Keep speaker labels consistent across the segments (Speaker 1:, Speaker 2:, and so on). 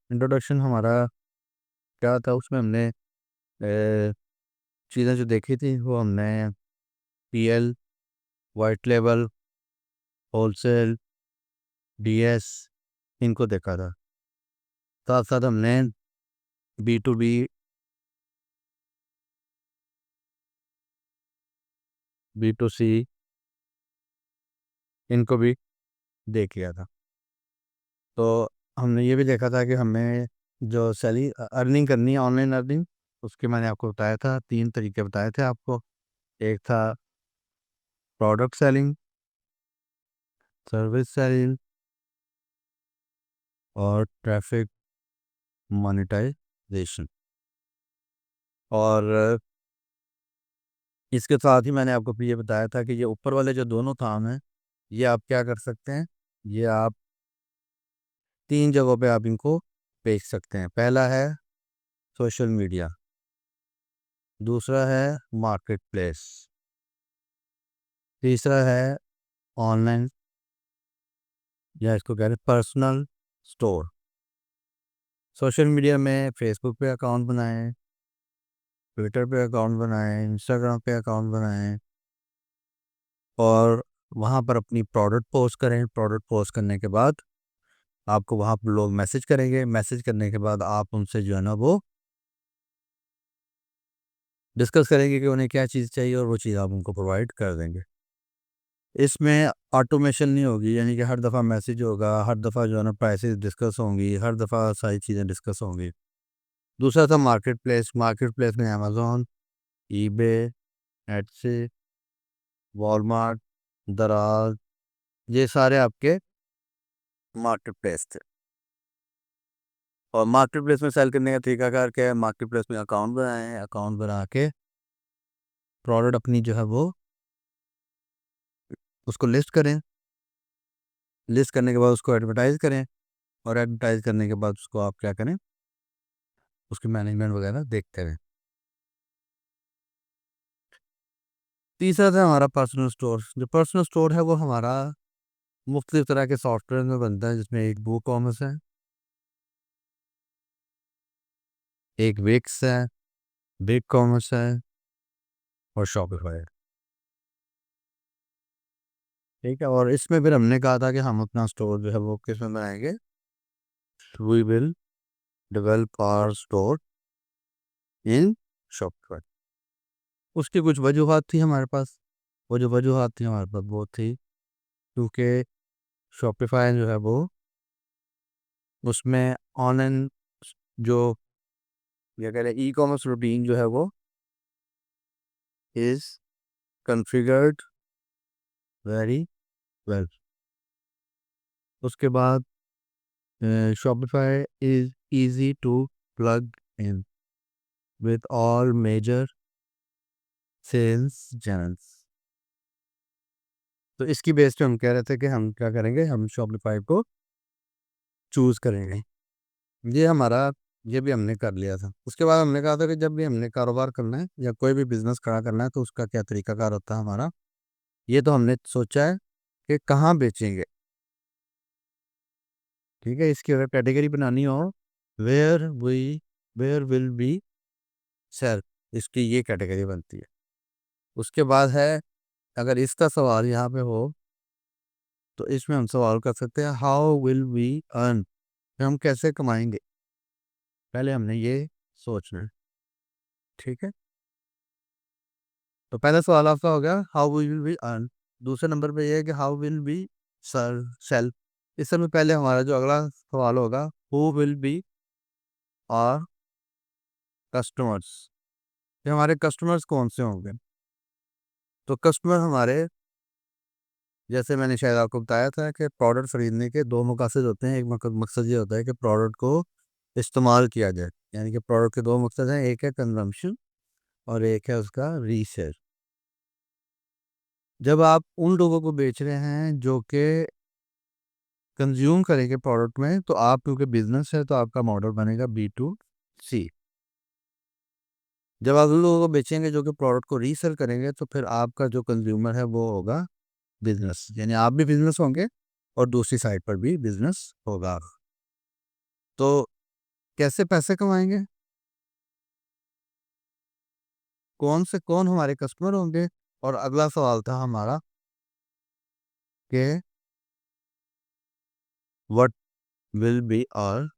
Speaker 1: Introduction हमारा क्या था, उसमें हमने चीज़ें जो देखी थी वो हमने PL, white label, wholesale, DS, इनको देखा था। साथ साथ हमने B to B, B to C, इनको भी देख लिया था। तो हमने ये भी देखा था कि हमें जो सैली अर्निंग करनी है, ऑनलाइन अर्निंग, उसके मैंने आपको बताया था, 3 तरीके बताए थे आपको। एक था प्रोडक्ट सेलिंग, सर्विस सेलिंग और ट्रैफिक मोनेटाइजेशन। और इसके साथ ही मैंने आपको ये बताया था कि ये ऊपर वाले जो दोनों काम हैं, ये आप क्या कर सकते हैं, ये आप 3 जगहों पे आप इनको बेच सकते हैं। पहला है सोशल मीडिया, दूसरा है मार्केट प्लेस, तीसरा है ऑनलाइन, या इसको कह रहे हैं पर्सनल स्टोर। सोशल मीडिया में फेसबुक पे अकाउंट बनाएं, ट्विटर पे अकाउंट बनाएं, इंस्टाग्राम पे अकाउंट बनाएं और वहाँ पर अपनी प्रोडक्ट पोस्ट करें। प्रोडक्ट पोस्ट करने के बाद आपको वहाँ पर लोग मैसेज करेंगे। मैसेज करने के बाद आप उनसे जो है ना वो डिस्कस करेंगे कि उन्हें क्या चीज़ चाहिए और वो चीज़ आप उनको प्रोवाइड कर देंगे। इसमें ऑटोमेशन नहीं होगी, यानी कि हर दफ़ा मैसेज होगा, हर दफ़ा जो है ना प्राइसेस डिस्कस होंगी, हर दफ़ा सारी चीज़ें डिस्कस होंगी। दूसरा था मार्केट प्लेस। मार्केट प्लेस में अमेज़ॉन, ईबे, एटसे, वॉलमार्ट, दराज, ये सारे आपके मार्केट प्लेस थे। और मार्केट प्लेस में सेल करने का तरीकाकार क्या है? मार्केट प्लेस में अकाउंट बनाएं, अकाउंट बना के प्रोडक्ट अपनी जो है वो उसको लिस्ट करें। लिस्ट करने के बाद उसको एडवर्टाइज़ करें और एडवर्टाइज़ करने के बाद उसको आप क्या करें, उसकी मैनेजमेंट वगैरह देखते रहें। तीसरा था हमारा पर्सनल स्टोर। जो पर्सनल स्टोर है वो हमारा मुख्तलिफ तरह के सॉफ्टवेयर में बनता है, जिसमें एक वू कॉमर्स है, एक विक्स है, बिग कॉमर्स है और शॉपिफाई है। ठीक है। और इसमें फिर हमने कहा था कि हम अपना स्टोर जो है वो किस में बनाएंगे, we will develop our store in Shopify. उसकी कुछ वजूहत थी हमारे पास। वो जो वजूहत थी हमारे पास वो थी क्योंकि शॉपिफाई जो है वो उसमें ऑनलाइन जो क्या कह रहे हैं ई कॉमर्स रूटीन जो है वो इज़ कन्फिगर्ड वेरी वेल। उसके बाद Shopify is easy to plug in with all major sales channels। तो इसकी बेस पे हम कह रहे थे कि हम क्या करेंगे, हम शॉपिफाई को चूज़ करेंगे। ये हमारा, ये भी हमने कर लिया था। उसके बाद हमने कहा था कि जब भी हमने कारोबार करना है या कोई भी बिजनेस खड़ा करना है तो उसका क्या तरीकाकार होता है हमारा। ये तो हमने सोचा है कि कहाँ बेचेंगे। ठीक है। इसकी अगर कैटेगरी बनानी हो, where we where will be sell, इसकी ये कैटेगरी बनती है। उसके बाद है, अगर इसका सवाल यहाँ पे हो तो इसमें हम सवाल कर सकते हैं हाउ विल वी अर्न, हम कैसे कमाएंगे। पहले हमने ये सोचना है। ठीक है। तो पहला सवाल आपका हो गया हाउ विल वी अर्न। दूसरे नंबर पे ये है कि हाउ विल वी सेल। इस समय पहले हमारा जो अगला सवाल होगा, who will be our customers, ये हमारे कस्टमर्स कौन से होंगे। तो कस्टमर हमारे, जैसे मैंने शायद आपको बताया था कि प्रोडक्ट खरीदने के दो मकसद होते हैं। एक मकसद ये होता है कि प्रोडक्ट को इस्तेमाल किया जाए, यानी कि प्रोडक्ट के दो मकसद हैं, एक है कंजम्पशन और एक है उसका रीसेल। जब आप उन लोगों को बेच रहे हैं जो कि कंज्यूम करेंगे प्रोडक्ट में, तो आप क्योंकि बिजनेस है तो आपका मॉडल बनेगा B2C। जब आप उन लोगों को बेचेंगे जो कि प्रोडक्ट को रीसेल करेंगे, तो फिर आपका जो कंज्यूमर है वो होगा बिजनेस, यानी आप भी बिजनेस होंगे और दूसरी साइड पर भी बिजनेस होगा। तो कैसे पैसे कमाएंगे, कौन से कौन हमारे कस्टमर होंगे। और अगला सवाल था हमारा कि what will be our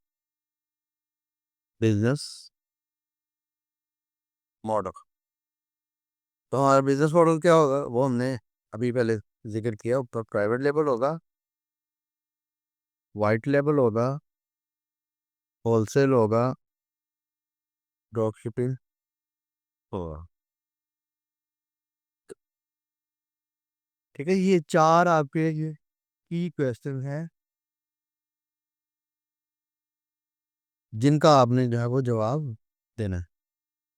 Speaker 1: business model. तो हमारा बिजनेस मॉडल क्या होगा, वो हमने अभी पहले जिक्र किया। ऊपर प्राइवेट लेबल होगा, वाइट लेबल होगा, होलसेल होगा, ड्रॉप शिपिंग होगा। ठीक है, ये चार आपके ये की क्वेश्चन हैं जिनका आपने जो है वो जवाब देना है।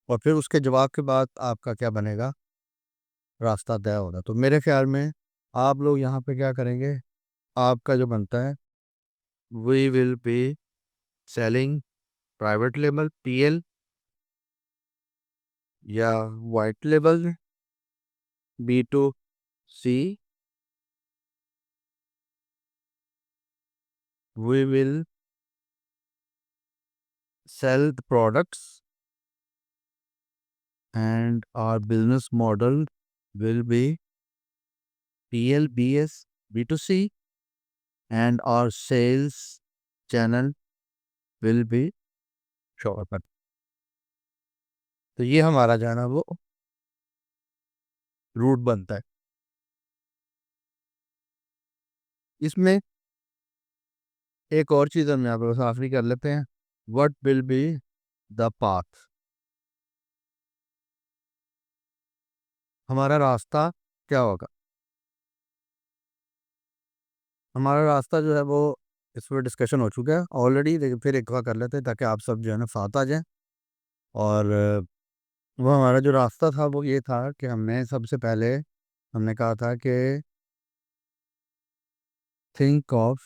Speaker 1: और फिर उसके जवाब के बाद आपका क्या बनेगा, रास्ता तय होगा। तो मेरे ख्याल में आप लोग यहाँ पे क्या करेंगे, आपका जो बनता है, we will be selling private label PL या white label B2C, we will sell the products and our business model will be PLBS B2C and our sales channel will be shopper। तो ये हमारा जो है ना वो रूट बनता है। इसमें एक और चीज़ हम यहाँ पर आखिरी कर लेते हैं, what will be the path. हमारा रास्ता क्या होगा, हमारा रास्ता जो है वो इस पर डिस्कशन हो चुका है ऑलरेडी, लेकिन फिर एक बार कर लेते हैं ताकि आप सब जो है ना साथ आ जाएं। और वो हमारा जो रास्ता था वो ये था कि हमने सबसे पहले हमने कहा था कि think of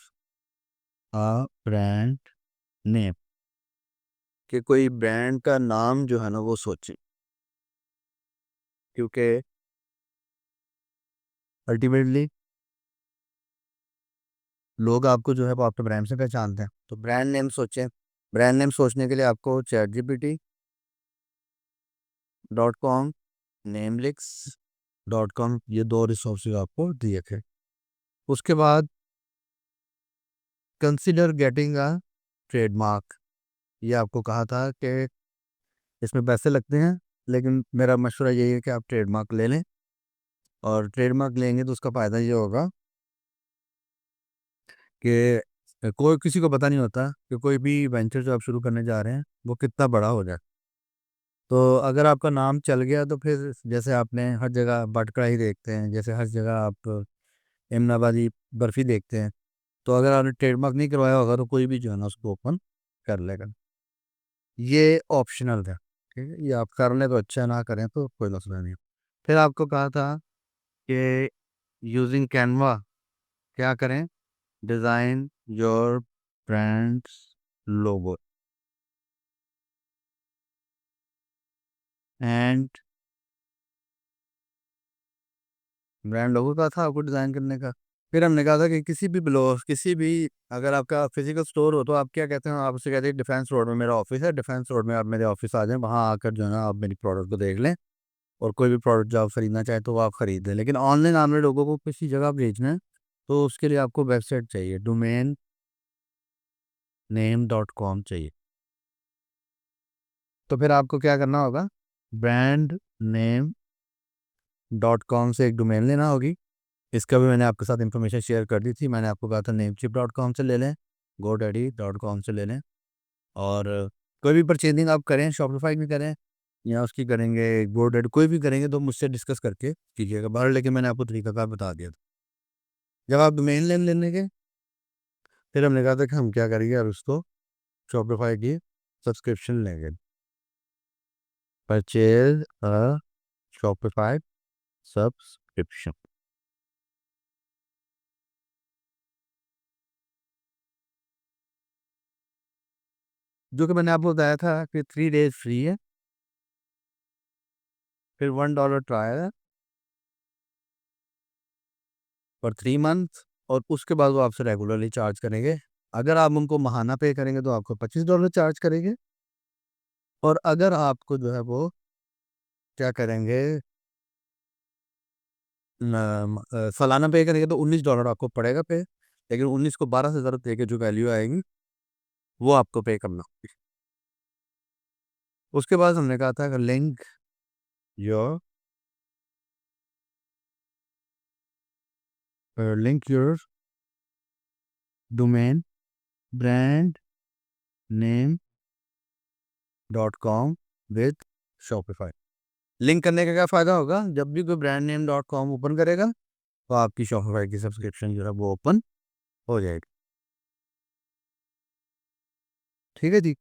Speaker 1: a brand name, कि कोई ब्रांड का नाम जो है ना वो सोचें, क्योंकि अल्टीमेटली लोग आपको जो है वो आपके ब्रांड से पहचानते हैं। तो ब्रांड नेम सोचें। ब्रांड नेम सोचने के लिए आपको ChatGPT.com, Namelix.com, ये दो रिसोर्सेज आपको दिए थे। उसके बाद कंसिडर गेटिंग अ ट्रेडमार्क, ये आपको कहा था कि इसमें पैसे लगते हैं, लेकिन मेरा मशवरा यही है कि आप ट्रेडमार्क ले लें। और ट्रेडमार्क लेंगे तो उसका फ़ायदा ये होगा कि कोई किसी को पता नहीं होता कि कोई भी वेंचर जो आप शुरू करने जा रहे हैं वो कितना बड़ा हो जाए। तो अगर आपका नाम चल गया तो फिर जैसे आपने हर जगह बट कढ़ाई देखते हैं, जैसे हर जगह आप इमनाबादी बर्फ़ी देखते हैं, तो अगर आपने ट्रेडमार्क नहीं करवाया होगा तो कोई भी जो है ना उसको ओपन कर लेगा। ये ऑप्शनल है, ठीक है, ये आप कर लें तो अच्छा, ना करें तो कोई मसला नहीं। फिर आपको कहा था कि यूजिंग कैनवा क्या करें, design your brands logo and brand logo का था आपको डिज़ाइन करने का। फिर हमने कहा था कि किसी भी ब्लॉग, किसी भी, अगर आपका फिजिकल स्टोर हो तो आप क्या कहते हैं, आप उससे कहते हैं डिफेंस रोड में मेरा ऑफिस है, डिफेंस रोड में आप मेरे ऑफिस आ जाएं, वहाँ आकर जो है ना आप मेरी प्रोडक्ट को देख लें, और कोई भी प्रोडक्ट जो आप खरीदना चाहें तो वो आप खरीद लें। लेकिन ऑनलाइन आपने लोगों को किसी जगह भेजना है तो उसके लिए आपको वेबसाइट चाहिए, डोमेन नेम.com चाहिए। तो फिर आपको क्या करना होगा, brandname.com से एक डोमेन लेना होगी। इसका भी मैंने आपके साथ इन्फॉर्मेशन शेयर कर दी थी। मैंने आपको कहा था namecheap.com से ले लें, godaddy.com से ले लें। और कोई भी परचेजिंग आप करें, शॉपिफाई भी करें या उसकी करेंगे गोडैडी, कोई भी करेंगे तो मुझसे डिस्कस करके कीजिएगा बाहर, लेकिन मैंने आपको तरीकाकार बता दिया था। जब आप डोमेन नेम लेने के, फिर हमने कहा था कि हम क्या करेंगे, और उसको शॉपिफाई की सब्सक्रिप्शन लेंगे, परचेज अ शॉपिफाई सब्सक्रिप्शन। जो कि मैंने आपको बताया था कि 3 डेज फ्री है, फिर $1 ट्रायल है फॉर 3 मंथ, और उसके बाद वो आपसे रेगुलरली चार्ज करेंगे अगर आप उनको माहाना पे करेंगे तो आपको $25 चार्ज करेंगे, और अगर आपको जो है वो क्या करेंगे, सालाना पे करेंगे तो $19 आपको पड़ेगा पे, लेकिन 19 को 12 से ज़रूरत देके जो वैल्यू आएगी वो आपको पे करना होगी। उसके बाद हमने कहा था link your link your domain brand name .com with Shopify. Link करने का क्या फ़ायदा होगा, जब भी कोई ब्रांड नेम .com ओपन करेगा तो आपकी शॉपिफाई की सब्सक्रिप्शन जो है वो ओपन हो जाएगी। ठीक है जी।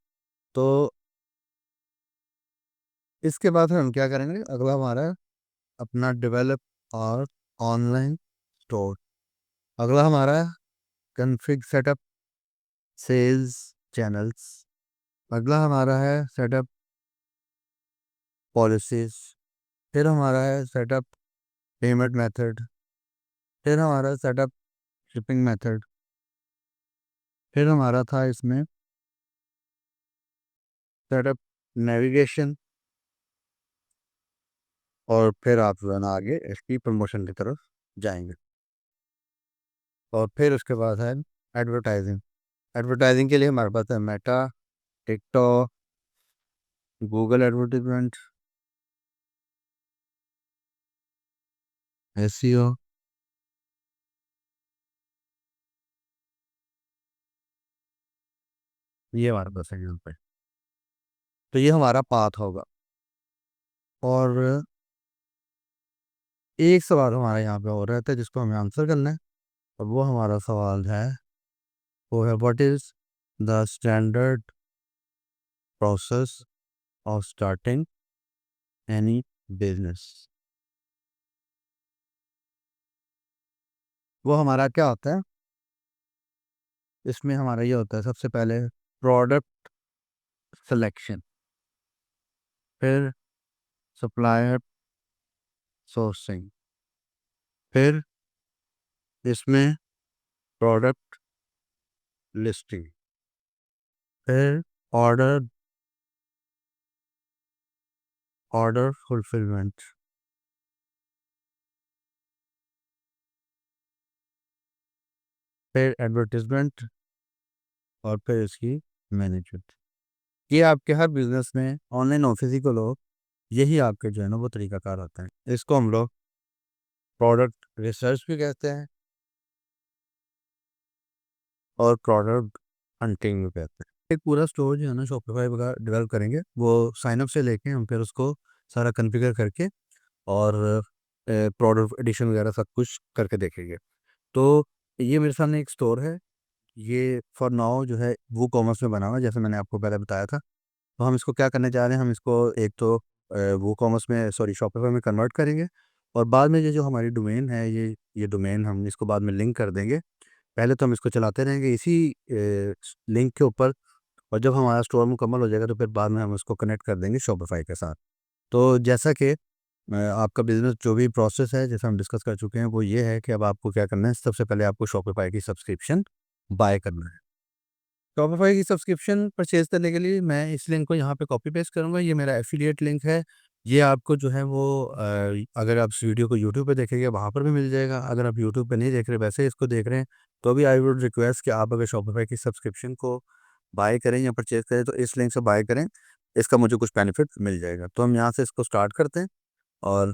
Speaker 1: तो इसके बाद हम क्या करेंगे, अगला हमारा अपना डेवलप और ऑनलाइन स्टोर। अगला हमारा कन्फिग सेटअप सेल्स चैनल्स। अगला हमारा है सेटअप पॉलिसीज। फिर हमारा है सेटअप पेमेंट मेथड। फिर हमारा सेटअप शिपिंग मेथड। फिर हमारा था इसमें सेटअप नेविगेशन। और फिर आप जो है ना आगे इसकी प्रमोशन की तरफ जाएंगे। और फिर उसके बाद है एडवर्टाइजिंग। एडवर्टाइजिंग के लिए हमारे पास है Meta, TikTok, Google advertisement, SEO. ये हमारे पास है यहाँ पे। तो ये हमारा पाथ होगा। और एक सवाल हमारा यहाँ पे और रहता है जिसको हमें आंसर करना है, और वो हमारा सवाल है, वो है what is the standard process of starting any business. वो हमारा क्या होता है, इसमें हमारा ये होता है सबसे पहले प्रोडक्ट सिलेक्शन, फिर सप्लायर सोर्सिंग, फिर इसमें प्रोडक्ट लिस्टिंग, फिर ऑर्डर ऑर्डर फुलफिलमेंट, फिर एडवर्टीजमेंट, और फिर इसकी मैनेजमेंट। ये आपके हर बिजनेस में ऑनलाइन ऑफिस ही को लो, यही आपके जो है ना वो तरीकाकार होता है। इसको हम लोग प्रोडक्ट रिसर्च भी कहते हैं और प्रोडक्ट हंटिंग भी कहते हैं। एक पूरा स्टोर जो है ना शॉपिफाई वगैरह डेवलप करेंगे, वो साइन अप से लेके हम फिर उसको सारा कॉन्फ़िगर करके और प्रोडक्ट एडिशन वगैरह सब कुछ करके देखेंगे। तो ये मेरे सामने एक स्टोर है। ये फॉर नाउ जो है वो कॉमर्स में बना हुआ है, जैसे मैंने आपको पहले बताया था। तो हम इसको क्या करने जा रहे हैं, हम इसको एक तो वो कॉमर्स में सॉरी शॉपिफाई में कन्वर्ट करेंगे, और बाद में ये जो हमारी डोमेन है, ये डोमेन हम इसको बाद में लिंक कर देंगे। पहले तो हम इसको चलाते रहेंगे इसी लिंक के ऊपर, और जब हमारा स्टोर मुकम्मल हो जाएगा तो फिर बाद में हम इसको कनेक्ट कर देंगे शॉपिफाई के साथ। तो जैसा कि आपका बिजनेस जो भी प्रोसेस है जैसा हम डिस्कस कर चुके हैं, वो ये है कि अब आपको क्या करना है, सबसे पहले आपको शॉपिफाई की सब्सक्रिप्शन बाय करना है। शॉपिफाई की सब्सक्रिप्शन परचेज करने के लिए मैं इस लिंक को यहाँ पे कॉपी पेस्ट करूँगा। ये मेरा एफिलिएट लिंक है। ये आपको जो है वो अगर आप इस वीडियो को यूट्यूब पे देखेंगे वहाँ पर भी मिल जाएगा। अगर आप यूट्यूब पे नहीं देख रहे, वैसे इसको देख रहे हैं, तो भी आई वुड रिक्वेस्ट कि आप अगर शॉपिफाई की सब्सक्रिप्शन को बाय करें या परचेज करें तो इस लिंक से बाय करें। इसका मुझे कुछ बेनिफिट मिल जाएगा। तो हम यहाँ से इसको स्टार्ट करते हैं, और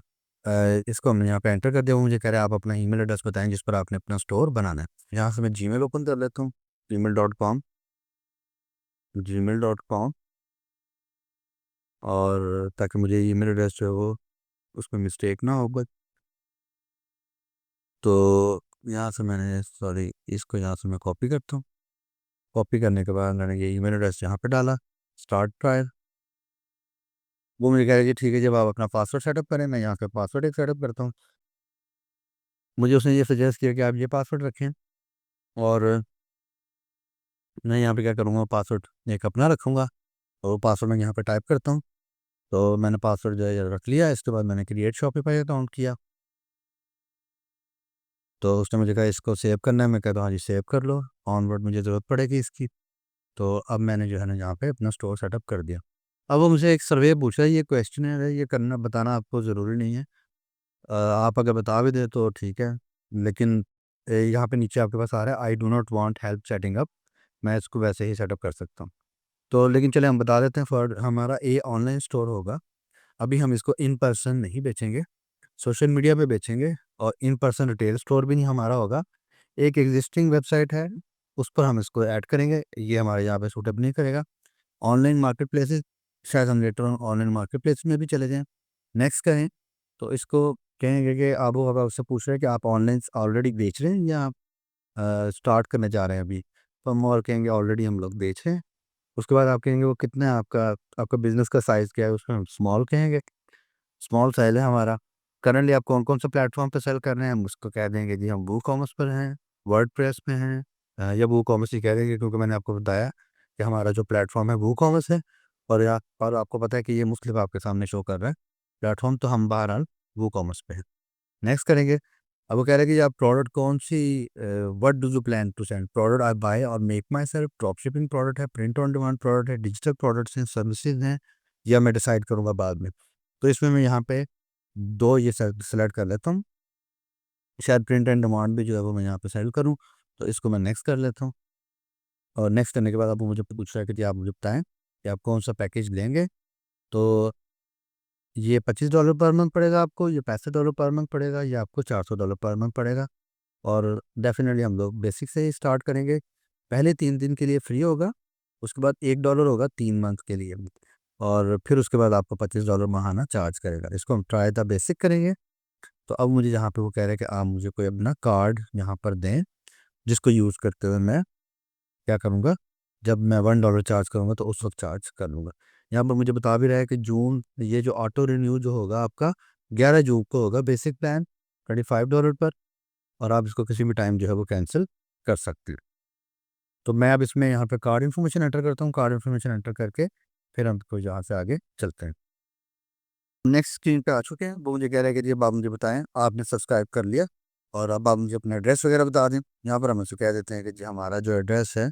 Speaker 1: इसको हमने यहाँ पे एंटर कर दिया। वो मुझे कह रहा है आप अपना ईमेल एड्रेस बताएं जिस पर आपने अपना स्टोर बनाना है। यहाँ से मैं जीमेल ओपन कर लेता हूँ, gmail.com, और ताकि मुझे ईमेल एड्रेस जो है वो उसमें मिस्टेक ना हो बस। तो यहाँ से मैंने सॉरी इसको यहाँ से मैं कॉपी करता हूँ। कॉपी करने के बाद मैंने ये ईमेल एड्रेस यहाँ पे डाला, स्टार्ट ट्रायल। वो मुझे कह रही है ठीक है, जब आप अपना पासवर्ड सेटअप करें, मैं यहाँ पे पासवर्ड एक सेटअप करता हूँ। मुझे उसने ये सजेस्ट किया कि आप ये पासवर्ड रखें, और मैं यहाँ पे क्या करूँगा, पासवर्ड एक अपना रखूँगा, और वो पासवर्ड मैं यहाँ पे टाइप करता हूँ। तो मैंने पासवर्ड जो है रख लिया। इसके बाद मैंने क्रिएट शॉपिफाई अकाउंट किया। तो उसने मुझे कहा इसको सेव करना है, मैं कहता हूँ हाँ जी सेव कर लो, ऑनवर्ड मुझे ज़रूरत पड़ेगी इसकी। तो अब मैंने जो है ना यहाँ पे अपना स्टोर सेटअप कर दिया। अब वो मुझे एक सर्वे पूछ रहा है, ये क्वेश्चन है, ये करना बताना आपको ज़रूरी नहीं है। आप अगर बता भी दें तो ठीक है, लेकिन यहाँ पे नीचे आपके पास आ रहा है I do not want help setting up, मैं इसको वैसे ही सेटअप कर सकता हूँ। तो लेकिन चले हम बता देते हैं, फॉर हमारा ये ऑनलाइन स्टोर होगा। अभी हम इसको इन पर्सन नहीं बेचेंगे, सोशल मीडिया पे बेचेंगे, और इन पर्सन रिटेल स्टोर भी नहीं हमारा होगा। एक एग्जिस्टिंग वेबसाइट है, उस पर हम इसको ऐड करेंगे, ये हमारे यहाँ पे सूटअप नहीं करेगा। ऑनलाइन मार्केट प्लेसेस, शायद हम later on online market place में भी चले जाएँ। नेक्स्ट करें तो इसको कहेंगे कि अब वो हवा उससे पूछ रहे हैं कि आप ऑनलाइन ऑलरेडी बेच रहे हैं या आप स्टार्ट करने जा रहे हैं अभी। तो हम और कहेंगे ऑलरेडी हम लोग बेच रहे हैं। उसके बाद आप कहेंगे वो कितना है आपका, आपका बिज़नेस का साइज़ क्या है, उसमें हम स्मॉल कहेंगे, स्मॉल साइज़ है हमारा। करंटली आप कौन-कौन से प्लेटफ़ॉर्म पे सेल कर रहे हैं, हम उसको कह देंगे जी हम वूकॉमर्स पर हैं, वर्डप्रेस पे हैं, या वूकॉमर्स ही कह देंगे, क्योंकि मैंने आपको बताया कि हमारा जो प्लेटफ़ॉर्म है वूकॉमर्स है। और आपको पता है कि ये मुख्तलिफ आपके सामने शो कर रहा है प्लेटफ़ॉर्म, तो हम बहरहाल वूकॉमर्स पे हैं। नेक्स्ट करेंगे। अब वो कह रहे हैं कि आप प्रोडक्ट कौन-सी, what do you plan to send? Product I buy और make myself, drop shipping product है, प्रिंट ऑन डिमांड प्रोडक्ट है, डिजिटल प्रोडक्ट्स हैं, सर्विसेज़ हैं, या मैं डिसाइड करूँगा बाद में। तो इसमें मैं यहाँ पे 2 ये सेलेक्ट कर लेता हूँ। शायद प्रिंट एंड डिमांड भी जो है वो मैं यहाँ पे सेलेक्ट करूँ, तो इसको मैं नेक्स्ट कर लेता हूँ। और नेक्स्ट करने के बाद अब वो मुझे पूछ रहा है कि जी आप मुझे बताएँ कि आप कौन-सा पैकेज लेंगे? तो ये $25 पर मंथ पड़ेगा आपको, ये $65 पर मंथ पड़ेगा, ये आपको $400 पर मंथ पड़ेगा। और डेफ़िनेटली हम लोग बेसिक से ही स्टार्ट करेंगे। पहले 3 दिन के लिए फ्री होगा, उसके बाद $1 होगा 3 मंथ के लिए, और फिर उसके बाद आपको $25 माहाना चार्ज करेगा। इसको हम ट्राई द बेसिक करेंगे। तो अब मुझे यहाँ पे वो कह रहे हैं कि आप मुझे कोई अपना कार्ड यहाँ पर दें, जिसको यूज़ करते हुए मैं क्या करूँगा, जब मैं $1 चार्ज करूँगा तो उस वक़्त चार्ज कर लूँगा। यहाँ पर मुझे बता भी रहा है कि जून, ये जो ऑटो रिन्यू जो होगा आपका 11 जून को होगा, बेसिक प्लान $25 पर, और आप इसको किसी भी टाइम जो है वो कैंसिल कर सकते हैं। तो मैं अब इसमें यहाँ पे कार्ड इन्फॉर्मेशन एंटर करता हूँ, कार्ड इन्फॉर्मेशन एंटर करके फिर हम को यहाँ से आगे चलते हैं। नेक्स्ट स्क्रीन पे आ चुके हैं, वो मुझे कह रहा है कि जी अब आप मुझे बताएँ, आपने सब्सक्राइब कर लिया, और अब आप मुझे अपना एड्रेस वगैरह बता दें। यहाँ पर हम उसको कह देते हैं कि जी हमारा जो एड्रेस है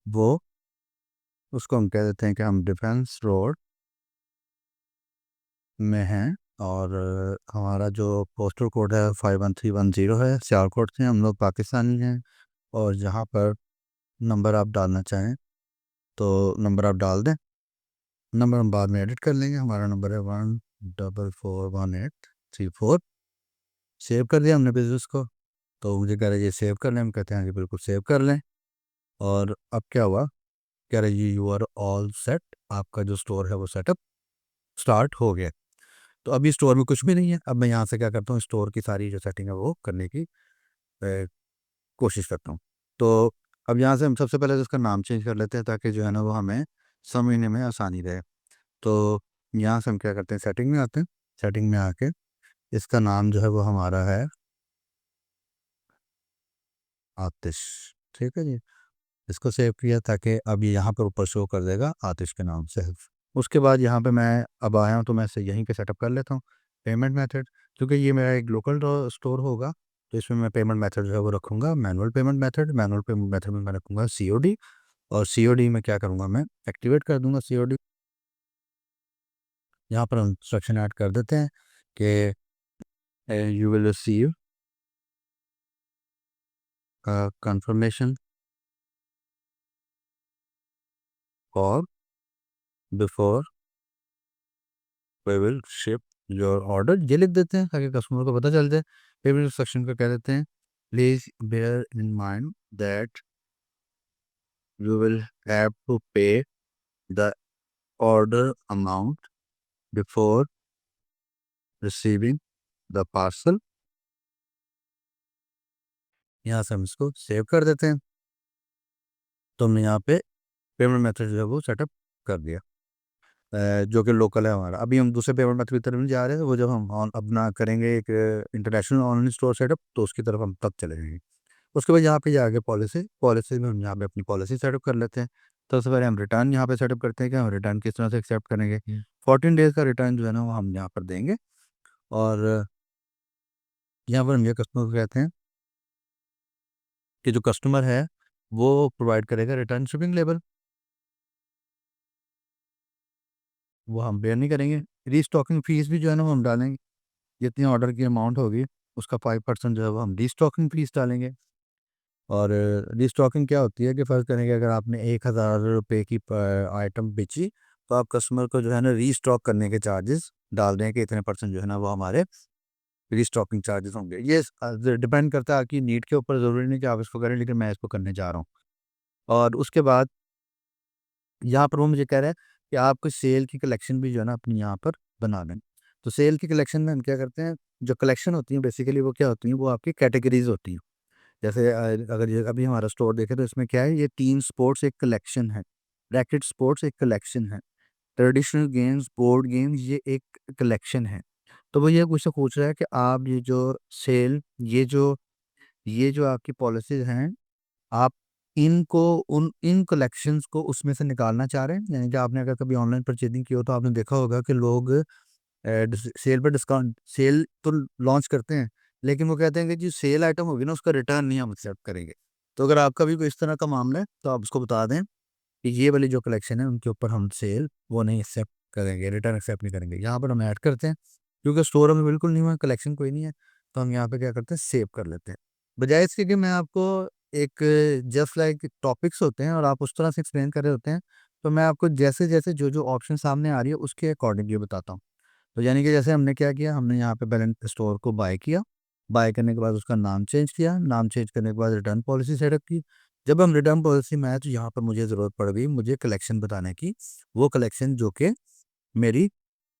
Speaker 1: वो, उसको हम कह देते हैं कि हम डिफेंस रोड में हैं, और हमारा जो पोस्टल कोड है 51310 है, सियालकोट से हम लोग पाकिस्तानी हैं। और जहाँ पर नंबर आप डालना चाहें तो नंबर आप डाल दें, नंबर हम बाद में एडिट कर लेंगे। हमारा नंबर है 1441834। सेव कर दिया हमने बिजनेस को, तो मुझे कह रहा है ये सेव कर लें, हम कहते हैं कि बिल्कुल सेव कर लें। और अब क्या हुआ, कह रहा है ये यू आर ऑल सेट, आपका जो स्टोर है वो सेटअप स्टार्ट हो गया। तो अभी स्टोर में कुछ भी नहीं है। अब मैं यहाँ से क्या करता हूँ, स्टोर की सारी जो सेटिंग है वो करने की कोशिश करता हूँ। तो अब यहाँ से हम सबसे पहले तो इसका नाम चेंज कर लेते हैं, ताकि जो है ना वो हमें समझने में आसानी रहे। तो यहाँ से हम क्या करते हैं, सेटिंग में आते हैं, सेटिंग में आके इसका नाम जो है वो हमारा है आतिश। ठीक है जी, इसको सेव किया ताकि अब ये यहाँ पर ऊपर शो कर देगा आतिश के नाम से। उसके बाद यहाँ पे मैं अब आया हूँ, तो मैं इसे यहीं पे सेटअप कर लेता हूँ। पेमेंट मेथड, क्योंकि ये मेरा एक लोकल स्टोर होगा, तो इसमें मैं पेमेंट मेथड जो है वो रखूँगा manual payment method. Manual payment method में मैं रखूँगा सीओडी, और सीओडी में क्या करूँगा, मैं एक्टिवेट कर दूँगा सीओडी। यहाँ पर हम इंस्ट्रक्शन ऐड कर देते हैं कि यू विल रिसीव कंफर्मेशन और before we will ship your order, ये लिख देते हैं ताकि कस्टमर को पता चल जाए। पेमेंट इंस्ट्रक्शन का कह देते हैं please bear in mind that you will have to pay the order amount before receiving the parcel. यहाँ से हम इसको सेव कर देते हैं। तो हमने यहाँ पे पेमेंट मेथड जो है वो सेटअप कर दिया, जो कि लोकल है हमारा। अभी हम दूसरे पेमेंट मेथड की तरफ नहीं जा रहे हैं, वो जब हम अपना करेंगे एक इंटरनेशनल ऑनलाइन स्टोर सेटअप, तो उसकी तरफ हम तब चले जाएंगे। उसके बाद यहाँ पे जाके पॉलिसी, पॉलिसी में हम यहाँ पे अपनी पॉलिसी सेटअप कर लेते हैं। तो सबसे पहले हम रिटर्न यहाँ पे सेटअप करते हैं कि हम रिटर्न किस तरह से एक्सेप्ट करेंगे। 14 डेज़ का रिटर्न जो है ना वो हम यहाँ पर देंगे। और यहाँ पर हम ये कस्टमर को कहते हैं कि जो कस्टमर है वो प्रोवाइड करेगा रिटर्न शिपिंग लेबल, वो हम बेयर नहीं करेंगे। रीस्टॉकिंग फीस भी जो है ना वो हम डालेंगे, जितनी ऑर्डर की अमाउंट होगी उसका 5% जो है वो हम रीस्टॉकिंग फीस डालेंगे। और रीस्टॉकिंग क्या होती है कि फ़र्ज़ करें कि अगर आपने 1000 रुपये की आइटम बेची, तो आप कस्टमर को जो है ना रीस्टॉक करने के चार्जेस डाल दें कि इतने परसेंट जो है ना वो हमारे रीस्टॉकिंग चार्जेस होंगे। ये डिपेंड करता है आपकी नीड के ऊपर, ज़रूरी नहीं कि आप इसको करें, लेकिन मैं इसको करने जा रहा हूँ। और उसके बाद यहाँ पर वो मुझे कह रहा है कि आपको सेल की कलेक्शन भी जो है ना अपनी यहाँ पर बना लें। तो सेल की कलेक्शन में हम क्या करते हैं, जो कलेक्शन होती है बेसिकली वो क्या होती हैं, वो आपकी कैटेगरीज होती हैं। जैसे अगर ये अभी हमारा स्टोर देखें तो इसमें क्या है, ये टीम स्पोर्ट्स एक कलेक्शन है, रैकेट स्पोर्ट्स एक कलेक्शन है, ट्रेडिशनल गेम्स बोर्ड गेम्स ये एक कलेक्शन है। तो वो ये मुझसे पूछ रहा है कि आप ये जो सेल, ये जो आपकी पॉलिसीज हैं, आप इनको उन इन कलेक्शंस को उसमें से निकालना चाह रहे हैं। यानी कि आपने अगर कभी ऑनलाइन परचेजिंग की हो तो आपने देखा होगा कि लोग सेल पर डिस्काउंट सेल तो लॉन्च करते हैं, लेकिन वो कहते हैं कि जो सेल आइटम होगी ना उसका रिटर्न नहीं हम एक्सेप्ट करेंगे। तो अगर आपका भी कोई इस तरह का मामला है तो आप उसको बता दें कि ये वाली जो कलेक्शन है उनके ऊपर हम सेल वो नहीं एक्सेप्ट करेंगे, रिटर्न एक्सेप्ट नहीं करेंगे। यहाँ पर हम ऐड करते हैं, क्योंकि स्टोर में बिल्कुल नहीं हुआ, कलेक्शन कोई नहीं है, तो हम यहाँ पे क्या करते हैं, सेव कर लेते हैं। बजाय इसके कि मैं आपको एक जस्ट लाइक टॉपिक्स होते हैं और आप उस तरह से एक्सप्लेन कर रहे होते हैं, तो मैं आपको जैसे जैसे जो जो ऑप्शन सामने आ रही है उसके अकॉर्डिंग ये बताता हूँ। तो यानी कि जैसे हमने क्या किया, हमने यहाँ पे बैलेंस स्टोर को बाय किया, बाय करने के बाद उसका नाम चेंज किया, नाम चेंज करने के बाद रिटर्न पॉलिसी सेटअप की। जब हम रिटर्न पॉलिसी में आए तो यहाँ पर मुझे ज़रूरत पड़ गई मुझे कलेक्शन बताने की, वो कलेक्शन जो कि मेरी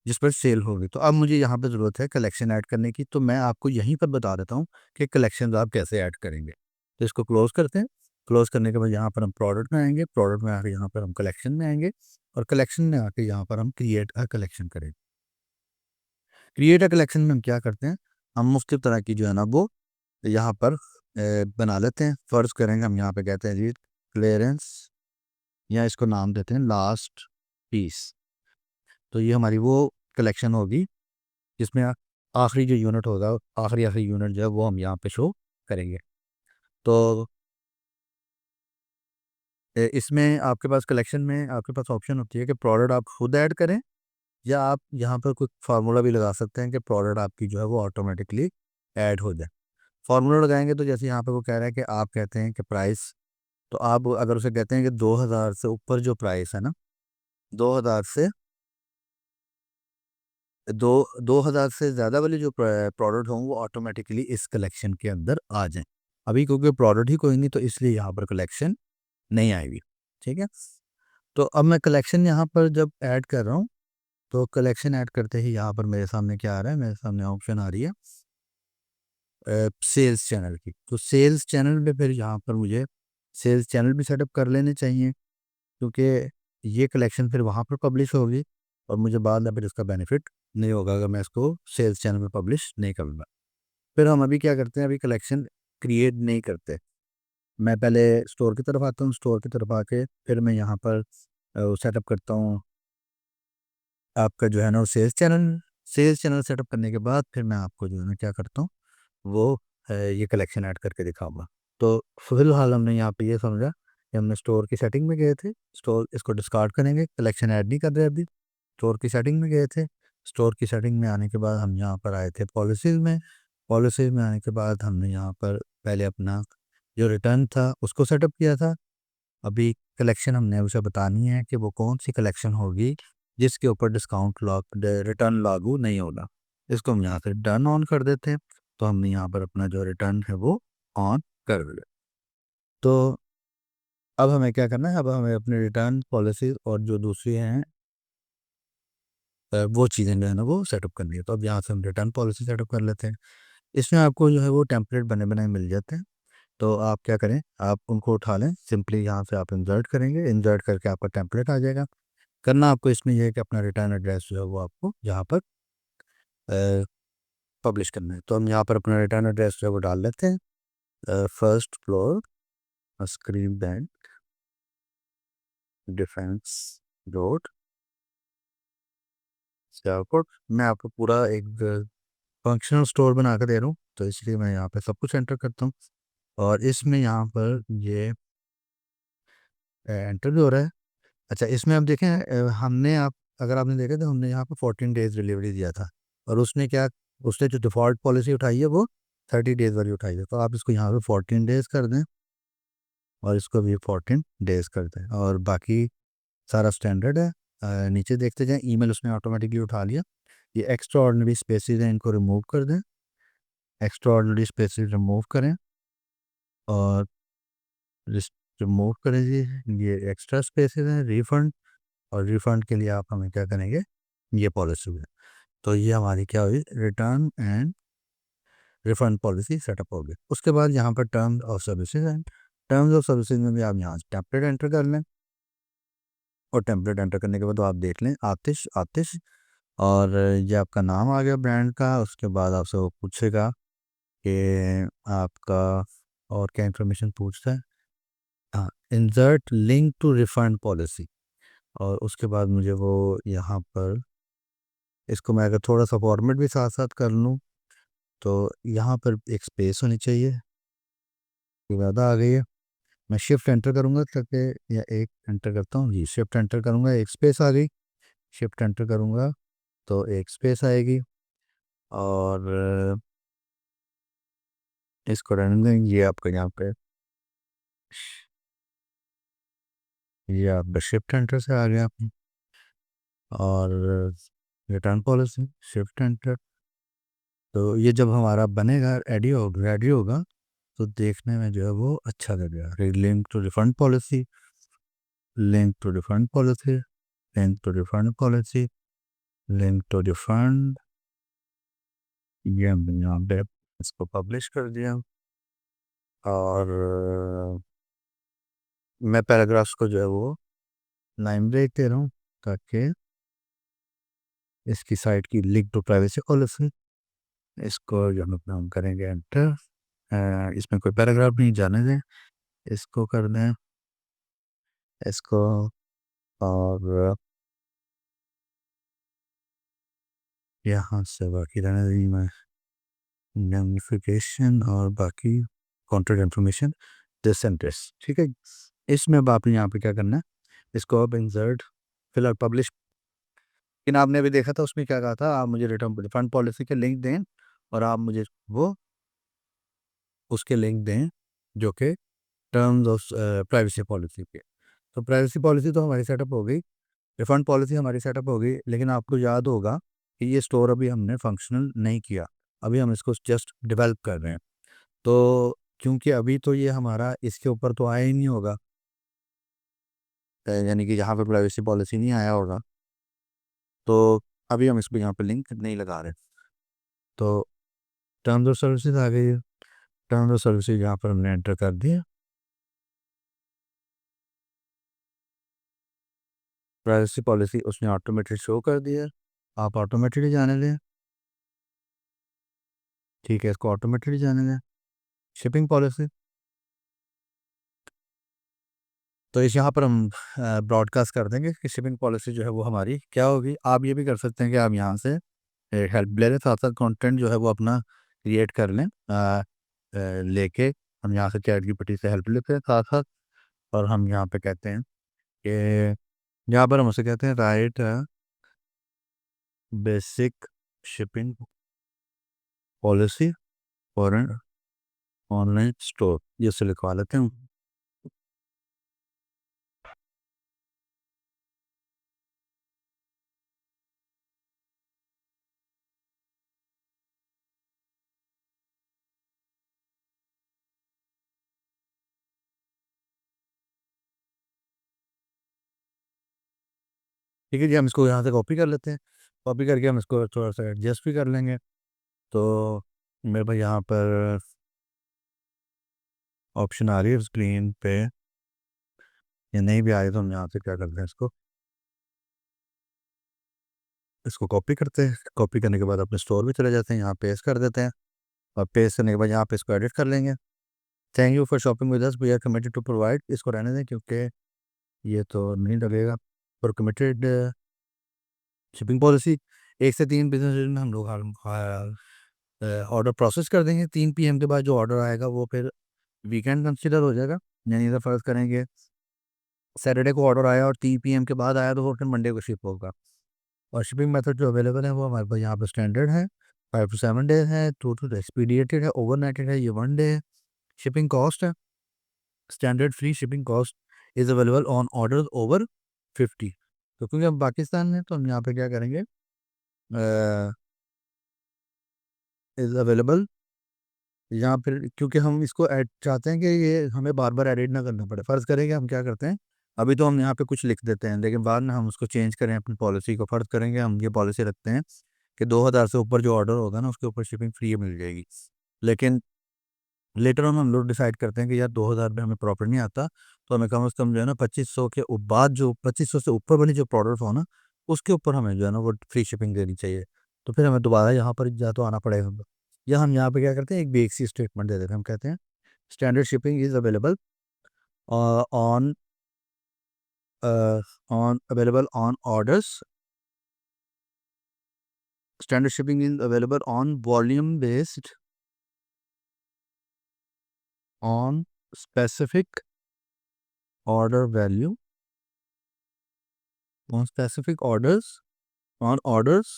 Speaker 1: जिस पर सेल होगी। तो अब मुझे यहाँ पे ज़रूरत है कलेक्शन ऐड करने की, तो मैं आपको यहीं पर बता देता हूँ कि कलेक्शन आप कैसे ऐड करेंगे। तो इसको क्लोज़ करते हैं, क्लोज़ करने के बाद यहाँ पर हम प्रोडक्ट में आएंगे, प्रोडक्ट में आके यहाँ पर हम कलेक्शन में आएंगे, और कलेक्शन में आके यहाँ पर हम क्रिएट अ कलेक्शन करेंगे। क्रिएट अ कलेक्शन में हम क्या करते हैं, हम मुख्तलिफ तरह की जो है ना वो यहाँ पर बना लेते हैं। फ़र्ज़ करेंगे हम यहाँ पे कहते हैं जी क्लियरेंस, या इसको नाम देते हैं लास्ट पीस। तो ये हमारी वो कलेक्शन होगी जिसमें आखिरी जो यूनिट होगा, आखिरी आखिरी यूनिट जो है वो हम यहाँ पे शो करेंगे। तो इसमें आपके पास कलेक्शन में आपके पास ऑप्शन होती है कि प्रोडक्ट आप खुद ऐड करें, या आप यहाँ पर कुछ फार्मूला भी लगा सकते हैं कि प्रोडक्ट आपकी जो है वो ऑटोमेटिकली ऐड हो जाए। फार्मूला लगाएंगे तो जैसे यहाँ पे वो कह रहा है कि आप कहते हैं कि प्राइस, तो आप अगर उसे कहते हैं कि 2000 से ऊपर जो प्राइस है ना, 2000 से दो 2000 से ज़्यादा वाले जो प्रोडक्ट हों वो ऑटोमेटिकली इस कलेक्शन के अंदर आ जाएं। अभी क्योंकि प्रोडक्ट ही कोई नहीं, तो इसलिए यहाँ पर कलेक्शन नहीं आएगी। ठीक है, तो अब मैं कलेक्शन यहाँ पर जब ऐड कर रहा हूँ, तो कलेक्शन ऐड करते ही यहाँ पर मेरे सामने क्या आ रहा है, मेरे सामने ऑप्शन आ रही है सेल्स चैनल की। तो सेल्स चैनल में फिर यहाँ पर मुझे सेल्स चैनल भी सेटअप कर लेने चाहिए, क्योंकि ये कलेक्शन फिर वहाँ पर पब्लिश होगी और मुझे बाद में फिर इसका बेनिफिट नहीं होगा अगर मैं इसको सेल्स चैनल में पब्लिश नहीं करूँगा। फिर हम अभी क्या करते हैं, अभी कलेक्शन क्रिएट नहीं करते। मैं पहले स्टोर की तरफ आता हूँ, स्टोर की तरफ आके फिर मैं यहाँ पर सेटअप करता हूँ आपका जो है ना वो सेल्स चैनल सेटअप करने के बाद फिर मैं आपको जो है ना क्या करता हूँ, वो ये कलेक्शन ऐड करके दिखाऊंगा। तो फिलहाल हमने यहाँ पे ये समझा कि हमने स्टोर की सेटिंग में गए थे, स्टोर इसको डिस्कार्ड करेंगे, कलेक्शन ऐड नहीं कर रहे अभी। स्टोर की सेटिंग में गए थे, स्टोर की सेटिंग में आने के बाद हम यहाँ पर आए थे पॉलिसीज़ में, पॉलिसीज़ में आने के बाद हमने यहाँ पर पहले अपना जो रिटर्न था उसको सेटअप किया था। अभी कलेक्शन हमने उसे बतानी है कि वो कौन सी कलेक्शन होगी जिसके ऊपर डिस्काउंट रिटर्न लागू नहीं होगा। इसको हम यहाँ से डन ऑन कर देते हैं, तो हमने यहाँ पर अपना जो रिटर्न है वो ऑन कर लिया। तो अब हमें क्या करना है, अब हमें अपनी रिटर्न पॉलिसी और जो दूसरी हैं वो चीज़ें जो है ना वो सेटअप करनी है। तो अब यहाँ से हम रिटर्न पॉलिसी सेटअप कर लेते हैं। इसमें आपको जो है वो टेम्पलेट बने बनाए मिल जाते हैं। तो आप क्या करें, आप उनको उठा लें, सिंपली यहाँ से आप इंसर्ट करेंगे, इंसर्ट करके आपका टेम्पलेट आ जाएगा। करना आपको इसमें यह है कि अपना रिटर्न एड्रेस जो है वो आपको यहाँ पर पब्लिश करना है। तो हम यहाँ पर अपना रिटर्न एड्रेस जो है वो डाल लेते हैं, first floor screen bank defence road Sialkot. मैं आपको पूरा एक फंक्शनल स्टोर बना कर दे रहा हूँ, तो इसलिए मैं यहाँ पे सब कुछ एंटर करता हूँ और इसमें यहाँ पर ये एंटर भी हो रहा है। अच्छा, इसमें आप देखें, हमने आप अगर आपने देखा तो हमने यहाँ पर 14 डेज डिलीवरी दिया था, और उसने जो डिफ़ॉल्ट पॉलिसी उठाई है वो 30 डेज वाली उठाई है। तो आप इसको यहाँ पे 14 डेज कर दें, और इसको भी 14 डेज कर दें, और बाकी सारा स्टैंडर्ड है। नीचे देखते जाएं, ईमेल उसने ऑटोमेटिकली उठा लिया। ये एक्स्ट्रा ऑर्डिनरी स्पेसिस हैं, इनको रिमूव कर दें। एक्स्ट्रा ऑर्डिनरी स्पेसिस रिमूव करें, और रिमूव करें जी। ये एक्स्ट्रा स्पेसिस हैं, रिफ़ंड, और रिफ़ंड के लिए आप हमें क्या करेंगे, ये पॉलिसी है। तो ये हमारी क्या हुई, return and refund policy setup हो गई। उसके बाद यहाँ पर टर्म्स ऑफ सर्विसेज हैं। टर्म्स ऑफ सर्विसेज में भी आप यहाँ टेम्पलेट एंटर कर लें, और टेम्पलेट एंटर करने के बाद तो आप देख लें आतिश आतिश, और ये आपका नाम आ गया ब्रांड का। उसके बाद आपसे वो पूछेगा कि आपका और क्या इन्फॉर्मेशन पूछता है, हाँ, insert link to refund policy. और उसके बाद मुझे वो यहाँ पर, इसको मैं अगर थोड़ा सा फॉर्मेट भी साथ साथ कर लूँ, तो यहाँ पर एक स्पेस होनी चाहिए, ये ज़्यादा आ गई है। मैं शिफ्ट एंटर करूँगा ताकि, या एक एंटर करता हूँ जी, शिफ्ट एंटर करूँगा, एक स्पेस आ गई। शिफ्ट एंटर करूँगा तो एक स्पेस आएगी, और इसको रहने दें। ये आपको यहाँ पे, ये आप शिफ्ट एंटर से आ गया आपने, और रिटर्न पॉलिसी शिफ्ट एंटर। तो ये जब हमारा बनेगा, रेडी होगा, तो देखने में जो है वो अच्छा लगेगा। Link to refund policy, link to refund policy, link to refund policy, link to refund. ये हमने यहाँ पे इसको पब्लिश कर दिया, और मैं पैराग्राफ्स को जो है वो लाइन ब्रेक दे रहा हूँ, ताकि इसकी साइट की लिंक टू प्राइवेसी पॉलिसी, इसको जो हम करेंगे एंटर। इसमें कोई पैराग्राफ नहीं, जाने दें, इसको कर दें, इसको, और यहाँ से बाकी रहने देंगे मैं नोटिफिकेशन, और बाकी कॉन्टैक्ट इन्फॉर्मेशन दिस एंट्रेस, ठीक है। इसमें अब आपने यहाँ पे क्या करना है, इसको अब इंसर्ट, फिलहाल पब्लिश। लेकिन आपने अभी देखा था उसमें क्या कहा था, आप मुझे रिटर्न रिफंड पॉलिसी के लिंक दें, और आप मुझे वो उसके लिंक दें जो कि टर्म्स ऑफ प्राइवेसी पॉलिसी के। तो प्राइवेसी पॉलिसी तो हमारी सेटअप हो गई, रिफंड पॉलिसी हमारी सेटअप हो गई, लेकिन आपको याद होगा कि ये स्टोर अभी हमने फंक्शनल नहीं किया, अभी हम इसको जस्ट डेवलप कर रहे हैं। तो क्योंकि अभी तो ये हमारा इसके ऊपर तो आया ही नहीं होगा, यानी कि यहाँ पे प्राइवेसी पॉलिसी नहीं आया होगा, तो अभी हम इसको यहाँ पे लिंक नहीं लगा रहे। तो टर्म्स ऑफ सर्विसेज आ गई है, टर्म्स ऑफ सर्विसेज यहाँ पर हमने एंटर कर दिया। प्राइवेसी पॉलिसी उसने ऑटोमेटेड शो कर दिया, आप ऑटोमेटेड जाने दें, ठीक है, इसको ऑटोमेटेड जाने दें। शिपिंग पॉलिसी, तो इस यहाँ पर हम ब्रॉडकास्ट कर देंगे कि शिपिंग पॉलिसी जो है वो हमारी क्या होगी। आप ये भी कर सकते हैं कि आप यहाँ से हेल्प ले लें, साथ साथ कंटेंट जो है वो अपना क्रिएट कर लें, लेके हम यहाँ से चैट जीपीटी से हेल्प लेते हैं साथ साथ। और हम यहाँ पे कहते हैं कि, यहाँ पर हम उसे कहते हैं right basic shipping policy for an online store, ये उसे लिखवा लेते हैं। ठीक है जी, हम इसको यहाँ से कॉपी कर लेते हैं, कॉपी करके हम इसको थोड़ा सा एडजस्ट भी कर लेंगे। तो मेरे पास यहाँ पर ऑप्शन आ रही है स्क्रीन पे, या नहीं भी आ रही, तो हम यहाँ से क्या करते हैं, इसको इसको कॉपी करते हैं। कॉपी करने के बाद अपने स्टोर में चले जाते हैं, यहाँ पेस्ट कर देते हैं, और पेस्ट करने के बाद यहाँ पे इसको एडिट कर लेंगे। Thank you for shopping with us, we are committed to provide, इसको रहने दें क्योंकि ये तो नहीं लगेगा। फॉर कमिटेड शिपिंग पॉलिसी, 1 से 3 बिजनेस में हम लोग ऑर्डर प्रोसेस कर देंगे। 3 PM के बाद जो ऑर्डर आएगा वो फिर वीकेंड कंसिडर हो जाएगा। यानी अगर फर्ज करेंगे सैटरडे को ऑर्डर आया और 3 PM के बाद आया तो वो फिर मंडे को शिप होगा। और शिपिंग मेथड जो अवेलेबल है वो हमारे पास यहाँ पर स्टैंडर्ड है, 5 to 7 डेज है, टू एक्सपीडिएटेड है, ओवरनाइटेड है, ये 1 डे है। शिपिंग कॉस्ट है standard free shipping cost is available on order over 50। तो क्योंकि हम पाकिस्तान में तो हम यहाँ पे क्या करेंगे, इज़ अवेलेबल यहाँ फिर, क्योंकि हम इसको ऐड चाहते हैं कि ये हमें बार बार एडिट ना करना पड़े। फ़र्ज़ करेंगे हम क्या करते हैं, अभी तो हम यहाँ पे कुछ लिख देते हैं लेकिन बाद में हम उसको चेंज करें अपनी पॉलिसी को। फ़र्ज़ करेंगे हम ये पॉलिसी रखते हैं कि 2000 से ऊपर जो ऑर्डर होगा ना उसके ऊपर शिपिंग फ्री मिल जाएगी। लेकिन लेटर ऑन हम लोग डिसाइड करते हैं कि यार 2000 में हमें प्रॉफिट नहीं आता, तो हमें कम से कम जो है ना 2500 के बाद जो 2500 से ऊपर वाली जो प्रोडक्ट हो ना उसके ऊपर हमें जो है ना वो फ्री शिपिंग देनी चाहिए। तो फिर हमें दोबारा यहाँ पर या तो आना पड़ेगा, या हम यहाँ पे क्या करते हैं एक बेसिक सी स्टेटमेंट दे देते हैं। हम कहते हैं standard shipping is available on on available on orders, standard shipping is available on volume based on specific order value, on specific orders, on orders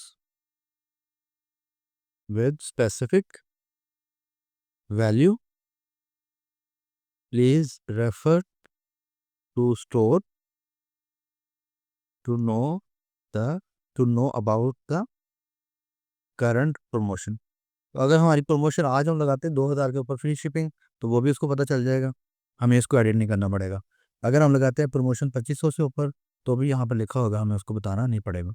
Speaker 1: with specific value. Please refer to store to know the to know about the current promotion. तो अगर हमारी promotion आज हम लगाते हैं 2000 के ऊपर free shipping, तो वो भी उसको पता चल जाएगा, हमें इसको एडिट नहीं करना पड़ेगा। अगर हम लगाते हैं प्रमोशन 2500 से ऊपर, तो भी यहाँ पर लिखा होगा, हमें उसको बताना नहीं पड़ेगा।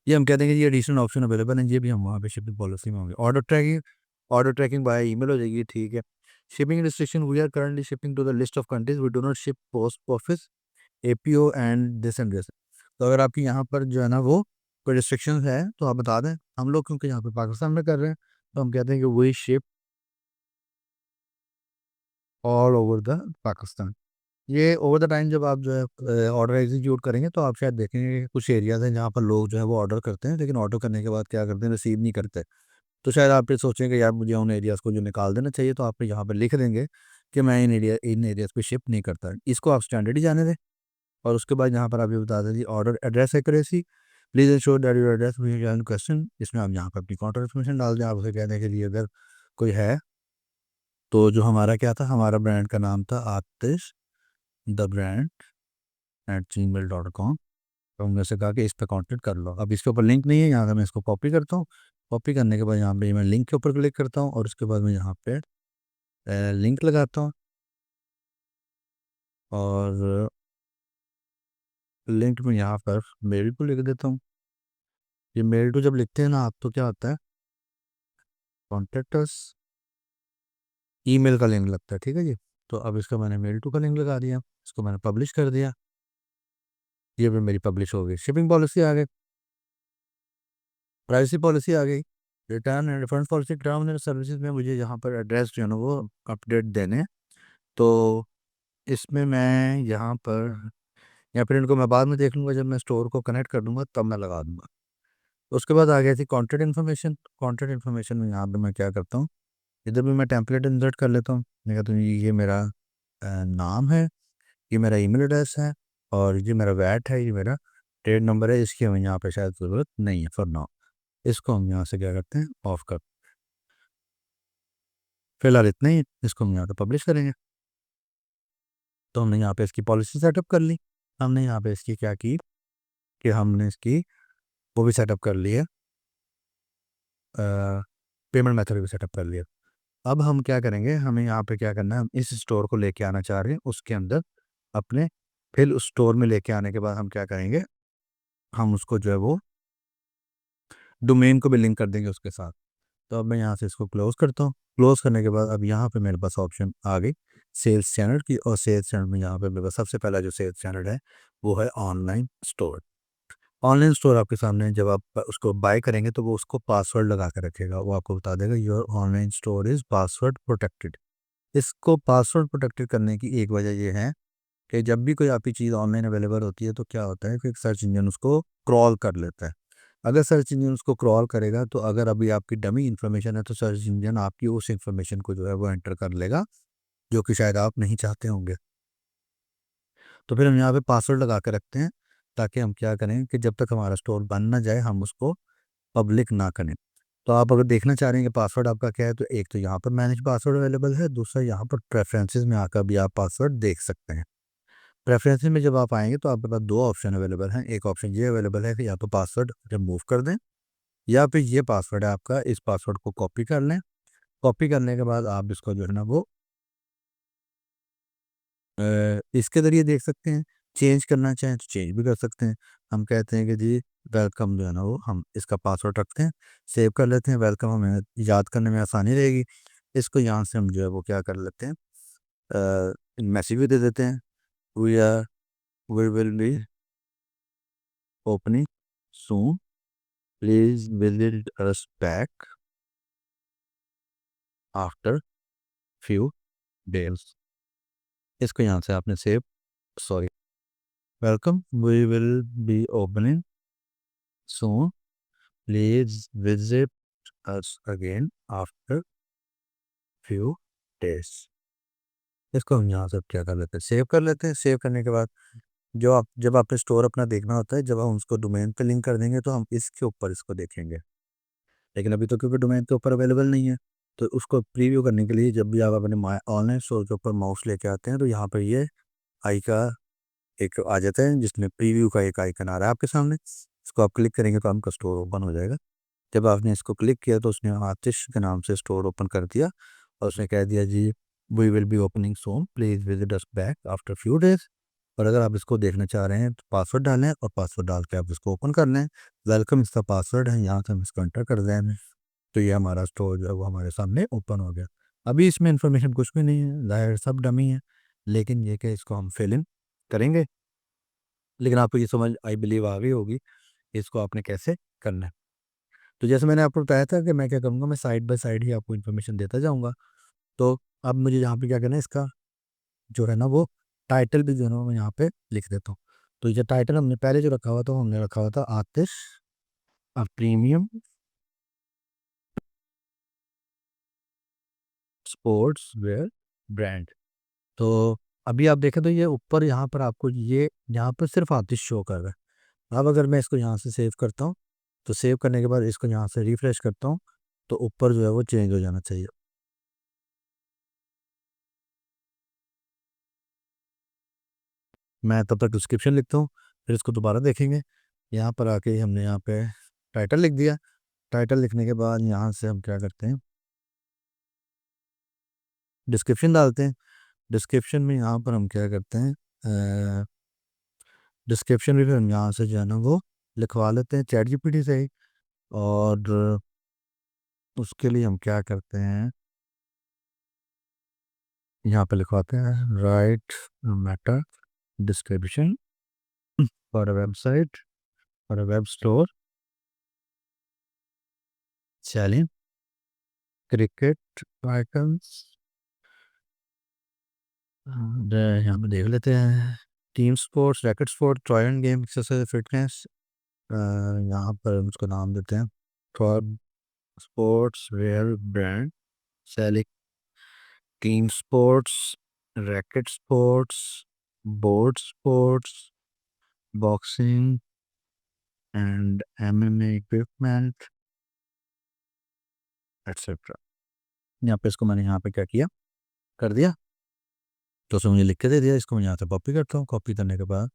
Speaker 1: ये हम कहते हैं कि ये एडिशनल ऑप्शन अवेलेबल है, ये भी हम वहाँ पे शिपिंग पॉलिसी में होंगे। ऑर्डर ट्रैकिंग बाय ईमेल हो जाएगी, ठीक है। Shipping restriction, we are currently shipping to the list of countries, we do not ship post office APO and this and this. तो अगर आपकी यहाँ पर जो है ना वो कोई रिस्ट्रिक्शन है तो आप बता दें। हम लोग क्योंकि यहाँ पे पाकिस्तान में कर रहे हैं तो हम कहते हैं कि we ship all over the Pakistan. ये ओवर द टाइम जब आप जो है ऑर्डर एग्जीक्यूट करेंगे तो आप शायद देखेंगे कि कुछ एरियाज हैं जहाँ पर लोग जो है वो ऑर्डर करते हैं लेकिन ऑर्डर करने के बाद क्या करते हैं, रिसीव नहीं करते। तो शायद आप ये सोचेंगे यार मुझे उन एरियाज़ को जो निकाल देना चाहिए, तो आप यहाँ पर लिख देंगे कि मैं इन एरियाज़ पे शिप नहीं करता। इसको आप स्टैंडर्ड ही जाने दें। और उसके बाद यहाँ पर आप ये बता दें order address accuracy, please ensure that your address we question. इसमें आप यहाँ पर अपनी कॉन्टैक्ट इन्फॉर्मेशन डाल दें। आप उसे कहने के लिए अगर कोई है, तो जो हमारा क्या था, हमारा ब्रांड का नाम था आतिश द ब्रांड @gmail.com। तो हमने से कहा कि इस पर कॉन्टेक्ट कर लो। अब इसके ऊपर लिंक नहीं है, यहाँ से मैं इसको कॉपी करता हूँ। कॉपी करने के बाद यहाँ पे मैं लिंक के ऊपर क्लिक करता हूँ और उसके बाद मैं यहाँ पे लिंक लगाता हूँ और लिंक में यहाँ पर मेल को लिख देता हूँ। ये मेल टू जब लिखते हैं ना आप, तो क्या होता है, कॉन्टेक्ट अस, ईमेल का लिंक लगता है, ठीक है जी। तो अब इसका मैंने मेल टू का लिंक लगा दिया, इसको मैंने पब्लिश कर दिया, ये भी मेरी पब्लिश हो गई। शिपिंग पॉलिसी आ गई, प्राइवेसी पॉलिसी आ गई, return and refund policy, terms and services में मुझे यहाँ पर एड्रेस जो है ना वो अपडेट देने हैं। तो इसमें मैं यहाँ पर, या फिर इनको मैं बाद में देख लूँगा, जब मैं स्टोर को कनेक्ट कर दूँगा तब मैं लगा दूँगा। उसके बाद आ गई थी कॉन्टैक्ट इन्फॉर्मेशन। कॉन्टैक्ट इन्फॉर्मेशन में यहाँ पे मैं क्या करता हूँ, इधर भी मैं टेम्पलेट इंसर्ट कर लेता हूँ। मैं कहता हूँ ये मेरा नाम है, ये मेरा ईमेल एड्रेस है और ये मेरा वैट है, ये मेरा ट्रेड नंबर है। इसकी हमें यहाँ पे शायद ज़रूरत नहीं है फॉर नाउ। इसको हम यहाँ से क्या करते हैं, ऑफ कर, फिलहाल इतना ही। इसको हम यहाँ पे पब्लिश करेंगे। तो हमने यहाँ पे इसकी पॉलिसी सेटअप कर ली, हमने यहाँ पे इसकी क्या की कि हमने इसकी वो भी सेटअप कर ली है, पेमेंट मेथड भी सेटअप कर लिया। अब हम क्या करेंगे, हमें यहाँ पे क्या करना है, हम इस स्टोर को लेके आना चाह रहे हैं उसके अंदर अपने। फिर उस स्टोर में लेके आने के बाद हम क्या करेंगे, हम उसको जो है वो डोमेन को भी लिंक कर देंगे उसके साथ। तो अब मैं यहाँ से इसको क्लोज करता हूँ। क्लोज करने के बाद अब यहाँ पे मेरे पास ऑप्शन आ गई सेल्स चैनल की, और सेल्स चैनल में यहाँ पे मेरे पास सबसे पहला जो सेल्स चैनल है वो है ऑनलाइन स्टोर। ऑनलाइन स्टोर आपके सामने है। जब आप उसको बाय करेंगे तो वो उसको पासवर्ड लगा कर रखेगा, वो आपको बता देगा your online store is password protected. इसको पासवर्ड प्रोटेक्टेड करने की एक वजह ये है कि जब भी कोई आपकी चीज़ ऑनलाइन अवेलेबल होती है तो क्या होता है कि एक सर्च इंजन उसको क्रॉल कर लेता है। अगर सर्च इंजन उसको क्रॉल करेगा तो अगर अभी आपकी डमी इन्फॉर्मेशन है तो सर्च इंजन आपकी उस इन्फॉर्मेशन को जो है वो एंटर कर लेगा, जो कि शायद आप नहीं चाहते होंगे। तो फिर हम यहाँ पे पासवर्ड लगा के रखते हैं, ताकि हम क्या करें कि जब तक हमारा स्टोर बन ना जाए हम उसको पब्लिक ना करें। तो आप अगर देखना चाह रहे हैं कि पासवर्ड आपका क्या है, तो एक तो यहाँ पर मैनेज पासवर्ड अवेलेबल है, दूसरा यहाँ पर प्रेफरेंसेस में आकर भी आप पासवर्ड देख सकते हैं। प्रेफरेंसेस में जब आप आएंगे तो आपके पास दो ऑप्शन अवेलेबल हैं। एक ऑप्शन ये अवेलेबल है कि या तो पासवर्ड रिमूव कर दें, या फिर ये पासवर्ड है आपका, इस पासवर्ड को कॉपी कर लें। कॉपी करने के बाद आप इसको जो है ना वो इसके ज़रिए देख सकते हैं। चेंज करना चाहें तो चेंज भी कर सकते हैं। हम कहते हैं कि जी वेलकम जो है ना वो हम इसका पासवर्ड रखते हैं, सेव कर लेते हैं। वेलकम हमें याद करने में आसानी रहेगी। इसको यहाँ से हम जो है वो क्या कर लेते हैं, मैसेज भी दे देते हैं, we will be opening soon, please visit us back after few days. इसको यहाँ से आपने save, sorry, welcome we will be opening soon, please visit us again after few days. इसको हम यहाँ से क्या कर लेते हैं, सेव कर लेते हैं। सेव करने के बाद जो आप जब आपने स्टोर अपना देखना होता है, जब हम उसको डोमेन पे लिंक कर देंगे तो हम इसके ऊपर इसको देखेंगे। लेकिन अभी तो क्योंकि डोमेन के ऊपर अवेलेबल नहीं है, तो उसको प्रीव्यू करने के लिए जब भी आप अपने ऑनलाइन स्टोर के ऊपर माउस लेके आते हैं तो यहाँ पर ये आई का एक आ जाता है, जिसमें प्रीव्यू का एक आइकन आ रहा है आपके सामने। इसको आप क्लिक करेंगे तो आपका स्टोर ओपन हो जाएगा। जब आपने इसको क्लिक किया तो उसने आतिश के नाम से स्टोर ओपन कर दिया, और उसने कह दिया जी we will be opening soon, please visit us back after few days. और अगर आप इसको देखना चाह रहे हैं तो पासवर्ड डालें, और पासवर्ड डाल के आप इसको ओपन कर लें। वेलकम इसका पासवर्ड है, यहाँ से हम इसको एंटर कर दें तो ये हमारा स्टोर जो है वो हमारे सामने ओपन हो गया। अभी इसमें इंफॉर्मेशन कुछ भी नहीं है, ज़ाहिर सब डमी है, लेकिन ये कि इसको हम फिल इन करेंगे। लेकिन आपको ये समझ आई बिलीव आ गई होगी कि इसको आपने कैसे करना है। तो जैसे मैंने आपको बताया था कि मैं क्या करूँगा, मैं साइड बाय साइड ही आपको इन्फॉर्मेशन देता जाऊँगा। तो अब मुझे यहाँ पे क्या करना है, इसका जो है ना वो टाइटल भी जो है ना मैं यहाँ पे लिख देता हूँ। तो ये टाइटल हमने पहले जो रखा हुआ था, हमने रखा हुआ था Aatish a premium sportswear brand. तो अभी आप देखें तो ये ऊपर यहाँ पर आपको ये यहाँ पर सिर्फ आतिश शो कर रहा है। अब अगर मैं इसको यहाँ से सेव करता हूँ, तो सेव करने के बाद इसको यहाँ से रिफ्रेश करता हूँ, तो ऊपर जो है वो चेंज हो जाना चाहिए। मैं तब तक डिस्क्रिप्शन लिखता हूँ, फिर इसको दोबारा देखेंगे। यहाँ पर आके हमने यहाँ पे टाइटल लिख दिया। टाइटल लिखने के बाद यहाँ से हम क्या करते हैं, डिस्क्रिप्शन डालते हैं। डिस्क्रिप्शन में यहाँ पर हम क्या करते हैं, डिस्क्रिप्शन भी फिर हम यहाँ से जो है ना वो लिखवा लेते हैं चैट जीपीटी से ही। और उसके लिए हम क्या करते हैं, यहाँ पे लिखवाते हैं right matter description for a website, for a web store selling cricket icons. यहाँ पे देख लेते हैं team sports, racket sport, toy end game, exercise, fitness. यहाँ पर हम उसको नाम देते हैं for sports wear brand selling team sports, racket sports, board sports, boxing and MMA equipment etcetera. यहाँ पे इसको मैंने यहाँ पे क्या किया, कर दिया। तो उसने मुझे लिख के दे दिया। इसको मैं यहाँ से कॉपी करता हूँ। कॉपी करने के बाद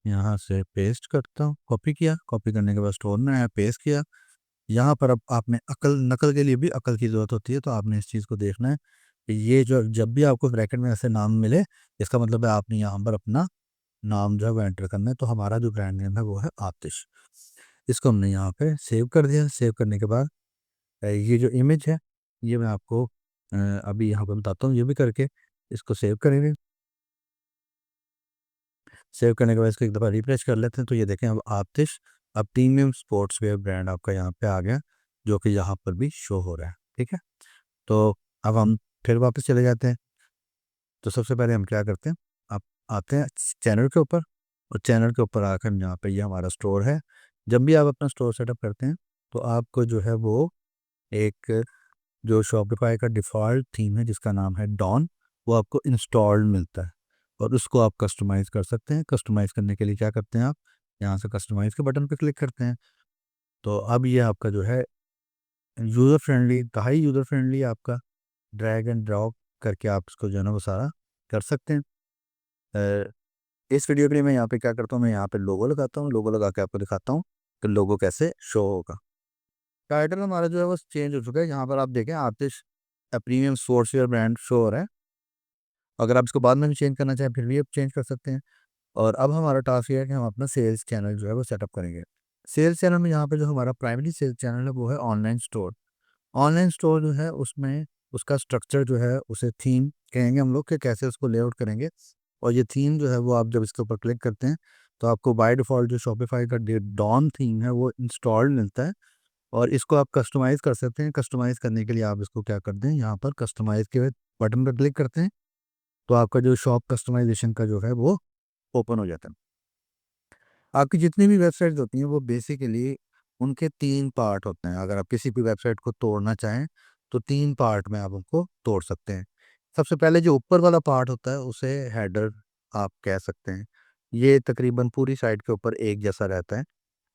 Speaker 1: यहाँ से पेस्ट करता हूँ। कॉपी किया, कॉपी करने के बाद स्टोर में आया, पेस्ट किया। यहाँ पर अब आपने अकल, नकल के लिए भी अकल की ज़रूरत होती है, तो आपने इस चीज़ को देखना है कि ये जो जब भी आपको ब्रैकेट में ऐसे नाम मिले, इसका मतलब है आपने यहाँ पर अपना नाम जो है वो एंटर करना है। तो हमारा जो ब्रांड नेम है वो है आतिश। इसको हमने यहाँ पे सेव कर दिया। सेव करने के बाद ये जो इमेज है ये मैं आपको अभी यहाँ पर बताता हूँ, ये भी करके इसको सेव करेंगे। सेव करने के बाद इसको एक दफ़ा रिफ्रेश कर लेते हैं, तो ये देखें अब आतिश, अब प्रीमियम स्पोर्ट्स वेयर ब्रांड आपका यहाँ पे आ गया, जो कि यहाँ पर भी शो हो रहा है। ठीक है, तो अब हम फिर वापस चले जाते हैं। तो सबसे पहले हम क्या करते हैं, आप आते हैं चैनल के ऊपर, और चैनल के ऊपर आकर यहाँ पे ये हमारा स्टोर है, जब भी आप अपना स्टोर सेटअप करते हैं तो आपको जो है वो एक जो शॉपिफाई का डिफ़ॉल्ट थीम है जिसका नाम है डॉन, वो आपको इंस्टॉल्ड मिलता है और उसको आप कस्टमाइज़ कर सकते हैं। कस्टमाइज़ करने के लिए क्या करते हैं आप, यहाँ से कस्टमाइज़ के बटन पे क्लिक करते हैं। तो अब ये आपका जो है यूज़र फ्रेंडली, इंतहाई यूज़र फ्रेंडली आपका, ड्रैग एंड ड्रॉप करके आप इसको जो है ना वो सारा कर सकते हैं। अ, इस वीडियो के लिए मैं यहाँ पे क्या करता हूँ, मैं यहाँ पे लोगो लगाता हूँ, लोगो लगा के आपको दिखाता हूँ कि लोगो कैसे शो होगा। टाइटल हमारा जो है वो चेंज हो चुका है, यहाँ पर आप देखें आतिश प्रीमियम स्पोर्ट्सवियर ब्रांड शो हो रहा है। अगर आप इसको बाद में भी चेंज करना चाहें फिर भी आप चेंज कर सकते हैं। और अब हमारा टास्क ये है कि हम अपना सेल्स चैनल जो है वो सेटअप करेंगे। सेल्स चैनल में यहाँ पे जो हमारा प्राइमरी सेल्स चैनल है वो है ऑनलाइन स्टोर। ऑनलाइन स्टोर जो है उसमें उसका स्ट्रक्चर जो है उसे थीम कहेंगे हम लोग कि कैसे उसको लेआउट करेंगे। और ये थीम जो है वो आप जब इसके ऊपर क्लिक करते हैं तो आपको बाय डिफ़ॉल्ट जो शॉपिफाई का डॉन थीम है वो इंस्टॉल्ड मिलता है और इसको आप कस्टमाइज़ कर सकते हैं। कस्टमाइज़ करने के लिए आप इसको क्या करते हैं, यहाँ पर कस्टमाइज़ के बटन पर क्लिक करते हैं तो आपका जो शॉप कस्टमाइजेशन का जो है वो ओपन हो जाता है। आपकी जितनी भी वेबसाइट्स होती हैं वो बेसिकली उनके 3 पार्ट होते हैं। अगर आप किसी भी वेबसाइट को तोड़ना चाहें तो 3 पार्ट में आप उनको तोड़ सकते हैं। सबसे पहले जो ऊपर वाला पार्ट होता है उसे हेडर आप कह सकते हैं। ये तकरीबन पूरी साइट के ऊपर एक जैसा रहता है।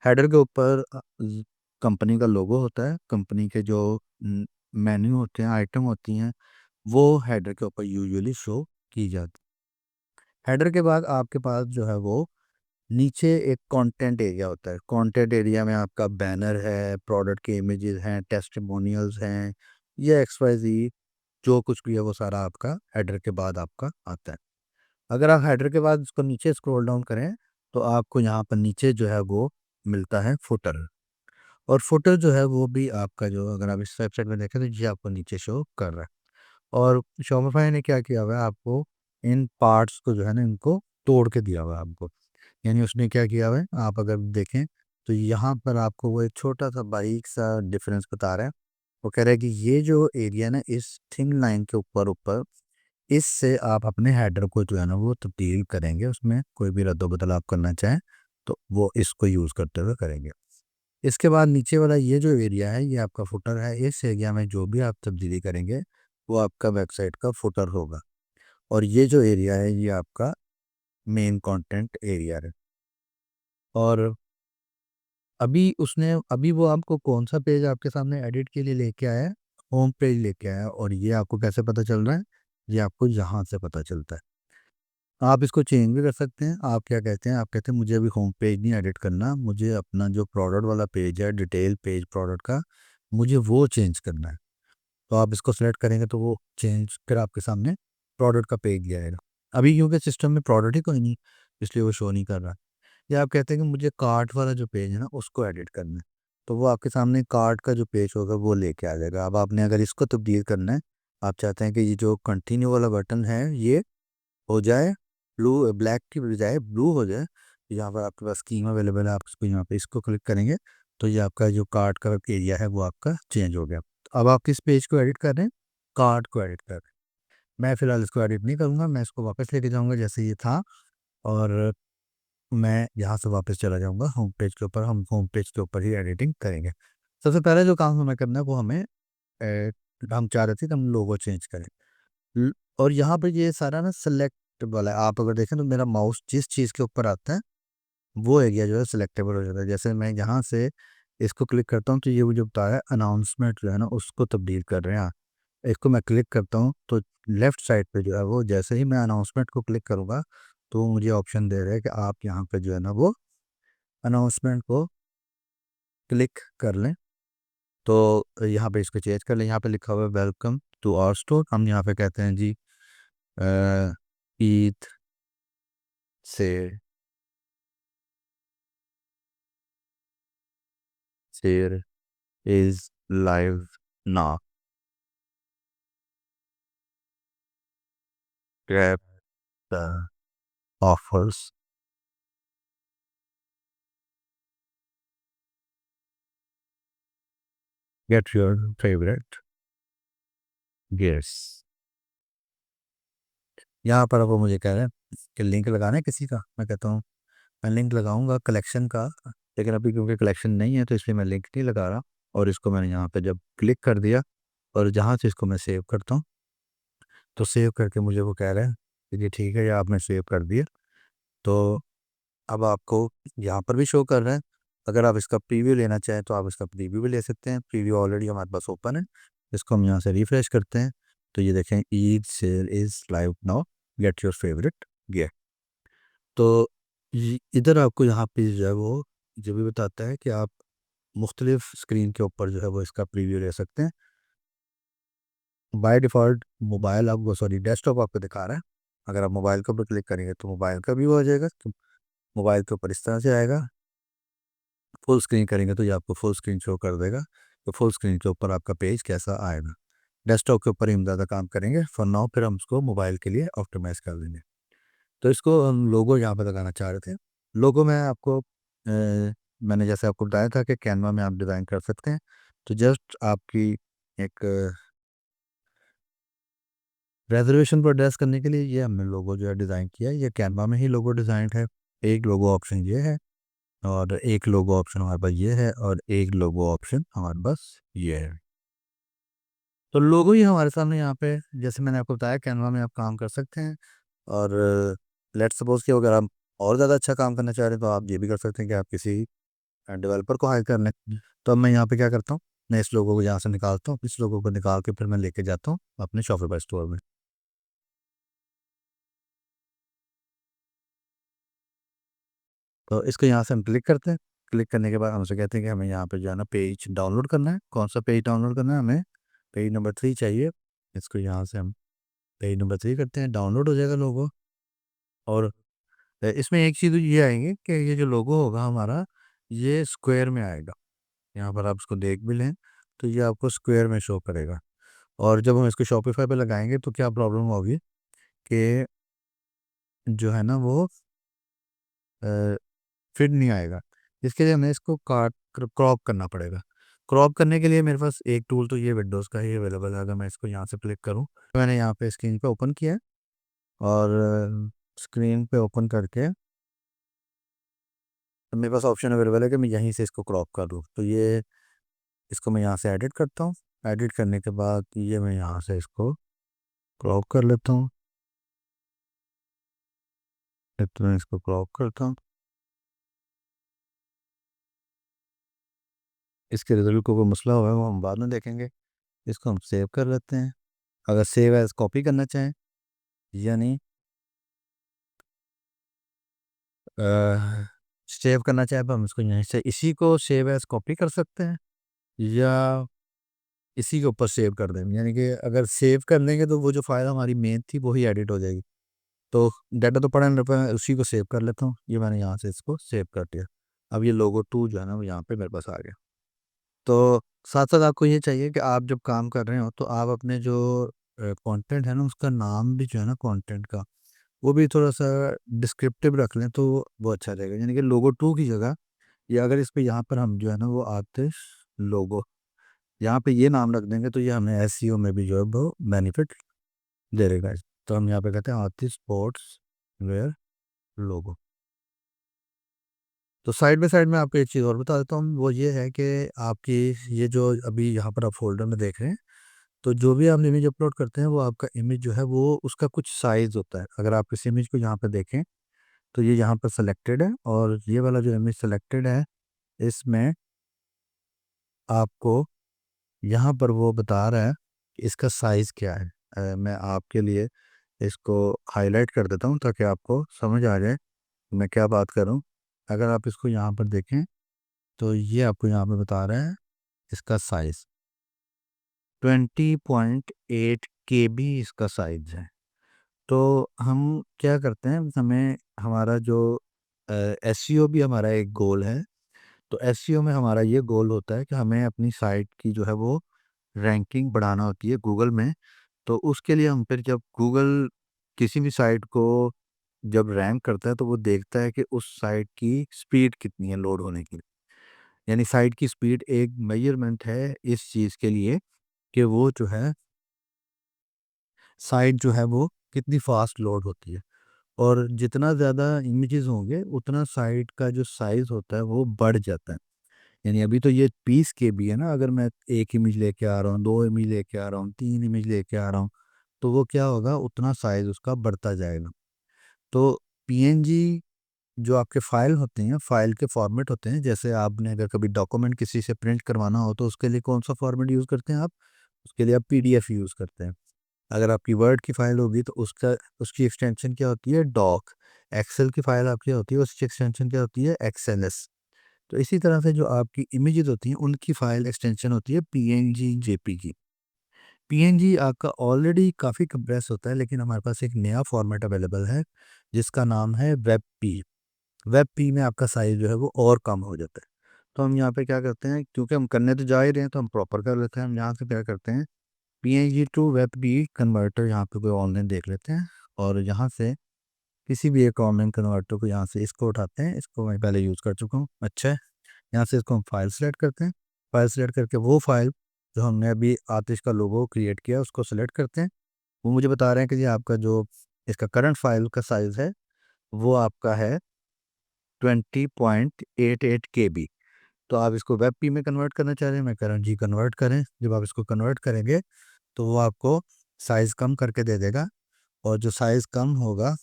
Speaker 1: हेडर के ऊपर कंपनी का लोगो होता है, कंपनी के जो मेन्यू होते हैं, आइटम होती हैं, वो हेडर के ऊपर यूजुअली शो की जाती है। हेडर के बाद आपके पास जो है वो नीचे एक कंटेंट एरिया होता है। कंटेंट एरिया में आपका बैनर है, प्रोडक्ट के इमेजेस हैं, टेस्टिमोनियल्स हैं, ये XYZ जो कुछ भी है वो सारा आपका हेडर के बाद आपका आता है। अगर आप हेडर के बाद उसको नीचे स्क्रॉल डाउन करें तो आपको यहाँ पर नीचे जो है वो मिलता है फुटर। और फुटर जो है वो भी आपका जो अगर आप इस वेबसाइट में देखें तो ये आपको नीचे शो कर रहा है। और शॉपिफाई ने क्या किया हुआ है, आपको इन पार्ट्स को जो है ना इनको तोड़ के दिया हुआ है आपको। यानी उसने क्या किया हुआ है, आप अगर देखें तो यहाँ पर आपको वो एक छोटा सा बारीक सा डिफरेंस बता रहा है। वो कह रहा है कि ये जो एरिया ना इस थिन लाइन के ऊपर ऊपर इससे आप अपने हेडर को जो है ना वो तब्दील करेंगे, उसमें कोई भी रद्द-बदल आप करना चाहें तो वो इसको यूज़ करते हुए करेंगे। इसके बाद नीचे वाला ये जो एरिया है ये आपका फुटर है। इस एरिया में जो भी आप तब्दीली करेंगे वो आपका वेबसाइट का फुटर होगा। और ये जो एरिया है ये आपका मेन कंटेंट एरिया है। और अभी वो आपको कौन-सा पेज आपके सामने एडिट के लिए लेके आया है? होम पेज लेके आया है। और ये आपको कैसे पता चल रहा है? ये आपको यहाँ से पता चलता है। आप इसको चेंज भी कर सकते हैं। आप क्या कहते हैं? आप कहते हैं मुझे अभी होम पेज नहीं एडिट करना, मुझे अपना जो प्रोडक्ट वाला पेज है, डिटेल पेज प्रोडक्ट का, मुझे वो चेंज करना है। तो आप इसको सेलेक्ट करेंगे तो वो चेंज फिर आपके सामने प्रोडक्ट का पेज ले आएगा। अभी क्योंकि सिस्टम में प्रोडक्ट ही कोई नहीं, इसलिए वो शो नहीं कर रहा। या आप कहते हैं कि मुझे कार्ट वाला जो पेज है ना उसको एडिट करना है, तो वो आपके सामने कार्ट का जो पेज होगा वो लेके आ जाएगा। अब आपने अगर इसको तब्दील करना है, आप चाहते हैं कि ये जो कंटिन्यू वाला बटन है ये हो जाए ब्लू, ब्लैक की बजाय ब्लू हो जाए, यहाँ पर आपके पास स्कीम अवेलेबल है। आप इसको यहाँ पे इसको क्लिक करेंगे तो ये आपका जो कार्ट का एरिया है वो आपका चेंज हो गया। तो अब आप किस पेज को एडिट कर रहे हैं? कार्ट को एडिट कर रहे हैं। मैं फ़िलहाल इसको एडिट नहीं करूँगा, मैं इसको वापस लेके जाऊँगा जैसे ये था और मैं यहाँ से वापस चला जाऊँगा होम पेज के ऊपर। हम होम पेज के ऊपर ही एडिटिंग करेंगे। सबसे पहले जो काम हमें करना है वो हमें हम चाह रहे थे कि हम लोगो चेंज करें। और यहाँ पे ये सारा ना सेलेक्ट वाला है। आप अगर देखें तो मेरा माउस जिस चीज़ के ऊपर आता है वो एरिया जो है सिलेक्टेबल हो जाता है। जैसे मैं यहाँ से इसको क्लिक करता हूँ तो ये मुझे बता रहा है अनाउंसमेंट जो है ना उसको तब्दील कर रहे हैं आप। इसको मैं क्लिक करता हूँ तो लेफ्ट साइड पे जो है वो जैसे ही मैं अनाउंसमेंट को क्लिक करूँगा तो वो मुझे ऑप्शन दे रहा है कि आप यहाँ पे जो है ना वो अनाउंसमेंट को क्लिक कर लें। तो यहाँ पे इसको चेंज कर लें। यहाँ पे लिखा हुआ है वेलकम टू आवर स्टोर। हम यहाँ पे कहते हैं जी ईद से share is live now. Grab the offers. Get your favorite gears. यहाँ पर अब वो मुझे कह रहे हैं कि लिंक लगाना है किसी का। मैं कहता हूँ मैं लिंक लगाऊंगा कलेक्शन का लेकिन अभी क्योंकि कलेक्शन नहीं है तो इसलिए मैं लिंक नहीं लगा रहा। और इसको मैंने यहाँ पे जब क्लिक कर दिया और जहाँ से इसको मैं सेव करता हूँ, तो सेव करके मुझे वो कह रहा है कि ये ठीक है, ये आपने सेव कर दिया। तो अब आपको यहाँ पर भी शो कर रहा है। अगर आप इसका प्रीव्यू लेना चाहें तो आप इसका प्रीव्यू भी ले सकते हैं। प्रीव्यू ऑलरेडी हमारे पास ओपन है। इसको हम यहाँ से रिफ्रेश करते हैं तो ये देखें, Eid sale is live now, get your favourite gear. तो इधर आपको यहाँ पे जो है वो जो भी बताता है कि आप मुख्तलिफ स्क्रीन के ऊपर जो है वो इसका प्रीव्यू ले सकते हैं। बाय डिफ़ॉल्ट मोबाइल आपको, सॉरी, डेस्कटॉप आपको दिखा रहा है। अगर आप मोबाइल के ऊपर क्लिक करेंगे तो मोबाइल का व्यू आ जाएगा। तो मोबाइल के ऊपर इस तरह से आएगा। फुल स्क्रीन करेंगे तो ये आपको फुल स्क्रीन शो कर देगा। तो फुल स्क्रीन के ऊपर आपका पेज कैसा आएगा। डेस्कटॉप के ऊपर ही हम ज़्यादा काम करेंगे फॉर नाउ, फिर हम उसको मोबाइल के लिए ऑप्टिमाइज़ कर देंगे। तो इसको हम लोगो यहाँ पे लगाना चाह रहे थे। लोगो में आपको मैंने जैसे आपको बताया था कि कैनवा में आप डिज़ाइन कर सकते हैं। तो जस्ट आपकी एक रिजर्वेशन पर एड्रेस करने के लिए ये हमने लोगो जो है डिज़ाइन किया है। ये कैनवा में ही लोगो डिज़ाइन है। एक लोगो ऑप्शन ये है, और एक लोगो ऑप्शन हमारे पास ये है, और एक लोगो ऑप्शन हमारे पास ये है। तो लोगो ही हमारे सामने यहाँ पे, जैसे मैंने आपको बताया, कैनवा में आप काम कर सकते हैं। और लेट्स सपोज कि अगर आप और ज़्यादा अच्छा काम करना चाह रहे हैं तो आप ये भी कर सकते हैं कि आप किसी डेवलपर को हायर कर लें। तो अब मैं यहाँ पे क्या करता हूँ, मैं इस लोगो को यहाँ से निकालता हूँ। इस लोगो को निकाल के फिर मैं लेके जाता हूँ अपने शॉपिफाई स्टोर में। तो इसको यहाँ से हम क्लिक करते हैं। क्लिक करने के बाद हमसे कहते हैं कि हमें यहाँ पे जो है ना पेज डाउनलोड करना है। कौन सा पेज डाउनलोड करना है? हमें पेज नंबर 3 चाहिए। इसको यहाँ से हम पेज नंबर 3 करते हैं, डाउनलोड हो जाएगा लोगो। और इसमें एक चीज़ ये आएंगी कि ये जो लोगो होगा हमारा, ये स्क्वायर में आएगा। यहाँ पर आप इसको देख भी लें तो ये आपको स्क्वायर में शो करेगा। और जब हम इसको शॉपिफाई पे लगाएंगे तो क्या प्रॉब्लम होगी कि जो है ना वो फिट नहीं आएगा। इसके लिए हमें इसको काट क्रॉप करना पड़ेगा। क्रॉप करने के लिए मेरे पास एक टूल तो ये विंडोज़ का ही अवेलेबल है। अगर मैं इसको यहाँ से क्लिक करूँ तो मैंने यहाँ पे स्क्रीन पे ओपन किया है, और स्क्रीन पे ओपन करके तो मेरे पास ऑप्शन अवेलेबल है कि मैं यहीं से इसको क्रॉप कर दूँ। तो ये इसको मैं यहाँ से एडिट करता हूँ। एडिट करने के बाद ये मैं यहाँ से इसको क्रॉप कर लेता हूँ। इतना इसको क्रॉप करता हूँ। इसके रिजल्ट को कोई मसला हुआ है वो हम बाद में देखेंगे। इसको हम सेव कर लेते हैं। अगर सेव एज कॉपी करना चाहें, यानी सेव करना चाहें तो हम इसको यहीं से इसी को सेव एज कॉपी कर सकते हैं, या इसी के ऊपर सेव कर देंगे। यानी कि अगर सेव कर लेंगे तो वो जो फाइल हमारी मेन थी वो ही एडिट हो जाएगी। तो डाटा तो पड़ा नहीं, मैं उसी को सेव कर लेता हूँ। ये मैंने यहाँ से इसको सेव कर दिया। अब ये लोगो 2 जो है ना वो यहाँ पे मेरे पास आ गया। तो साथ साथ आपको ये चाहिए कि आप जब काम कर रहे हो तो आप अपने जो कंटेंट है ना उसका नाम भी जो है ना कंटेंट का, वो भी थोड़ा सा डिस्क्रिप्टिव रख लें तो वो अच्छा रहेगा। यानी कि लोगो 2 की जगह, या अगर इस पे यहाँ पर हम जो है ना वो आतिश लोगो यहाँ पे ये नाम रख देंगे तो ये हमें एसईओ में भी जो है वो बेनिफिट दे देगा। तो हम यहाँ पे कहते हैं आतिश स्पोर्ट्स वेयर लोगो। तो साइड बाय साइड में आपको एक चीज़ और बता देता हूँ, वो ये है कि आपकी ये जो अभी यहाँ पर आप फोल्डर में देख रहे हैं, तो जो भी आप इमेज अपलोड करते हैं वो आपका इमेज जो है वो उसका कुछ साइज़ होता है। अगर आप इस इमेज को यहाँ पर देखें तो ये यहाँ पर सेलेक्टेड है, और ये वाला जो इमेज सेलेक्टेड है इसमें आपको यहाँ पर वो बता रहा है कि इसका साइज़ क्या है। मैं आपके लिए इसको हाईलाइट कर देता हूँ ताकि आपको समझ आ जाए मैं क्या बात कर रहा हूँ। अगर आप इसको यहाँ पर देखें तो ये आपको यहाँ पे बता रहा है इसका साइज़ 20.8 KB इसका साइज़ है। तो हम क्या करते हैं, हमें हमारा जो एसईओ भी हमारा एक गोल है। तो एसईओ में हमारा ये गोल होता है कि हमें अपनी साइट की जो है वो रैंकिंग बढ़ाना होती है गूगल में। तो उसके लिए हम फिर जब गूगल किसी भी साइट को जब रैंक करता है तो वो देखता है कि उस साइट की स्पीड कितनी है लोड होने की। यानी साइट की स्पीड एक मेजरमेंट है इस चीज़ के लिए कि वो जो है साइट जो है वो कितनी फास्ट लोड होती है। और जितना ज़्यादा इमेजेस होंगे उतना साइट का जो साइज़ होता है वो बढ़ जाता है। यानी अभी तो ये 20 KB है ना, अगर मैं एक इमेज लेके आ रहा हूँ, दो इमेज लेके आ रहा हूँ, तीन इमेज लेके आ रहा हूँ, तो वो क्या होगा, उतना साइज़ उसका बढ़ता जाएगा। तो पीएनजी जो आपके फाइल होते हैं, फाइल के फॉर्मेट होते हैं, जैसे आपने अगर कभी डॉक्यूमेंट किसी से प्रिंट करवाना हो तो उसके लिए कौन सा फॉर्मेट यूज़ करते हैं आप? उसके लिए आप पीडीएफ यूज़ करते हैं। अगर आपकी वर्ड की फाइल होगी तो उसका उसकी एक्सटेंशन क्या होती है? डॉक। एक्सेल की फाइल आपकी होती है, उसकी एक्सटेंशन क्या होती है? एक्सएलएस। तो इसी तरह से जो आपकी इमेजेस होती हैं उनकी फाइल एक्सटेंशन होती है पीएनजी, जेपीजी। पीएनजी आपका ऑलरेडी काफ़ी कंप्रेस होता है, लेकिन हमारे पास एक नया फॉर्मेट अवेलेबल है जिसका नाम है वेब पी। वेब पी में आपका साइज़ जो है वो और कम हो जाता है। तो हम यहाँ पे क्या करते हैं, क्योंकि हम करने तो जा ही रहे हैं तो हम प्रॉपर कर लेते हैं। हम यहाँ से क्या करते हैं, PNG to WebP converter यहाँ पे कोई ऑनलाइन देख लेते हैं, और यहाँ से किसी भी एक ऑनलाइन कन्वर्टर को यहाँ से इसको उठाते हैं। इसको मैं पहले यूज़ कर चुका हूँ, अच्छा है। यहाँ से इसको हम फाइल सेलेक्ट करते हैं। फाइल सेलेक्ट करके वो फाइल जो हमने अभी आतिश का लोगो क्रिएट किया उसको सेलेक्ट करते हैं। वो मुझे बता रहे हैं कि जी आपका जो इसका करंट फाइल का साइज़ है वो आपका है 20.88 KB। तो आप इसको वेब पी में कन्वर्ट करना चाह रहे हैं, मैं कह रहा हूँ जी कन्वर्ट करें। जब आप इसको कन्वर्ट करेंगे तो वो आपको साइज़ कम करके दे देगा, और जो साइज़ कम होगा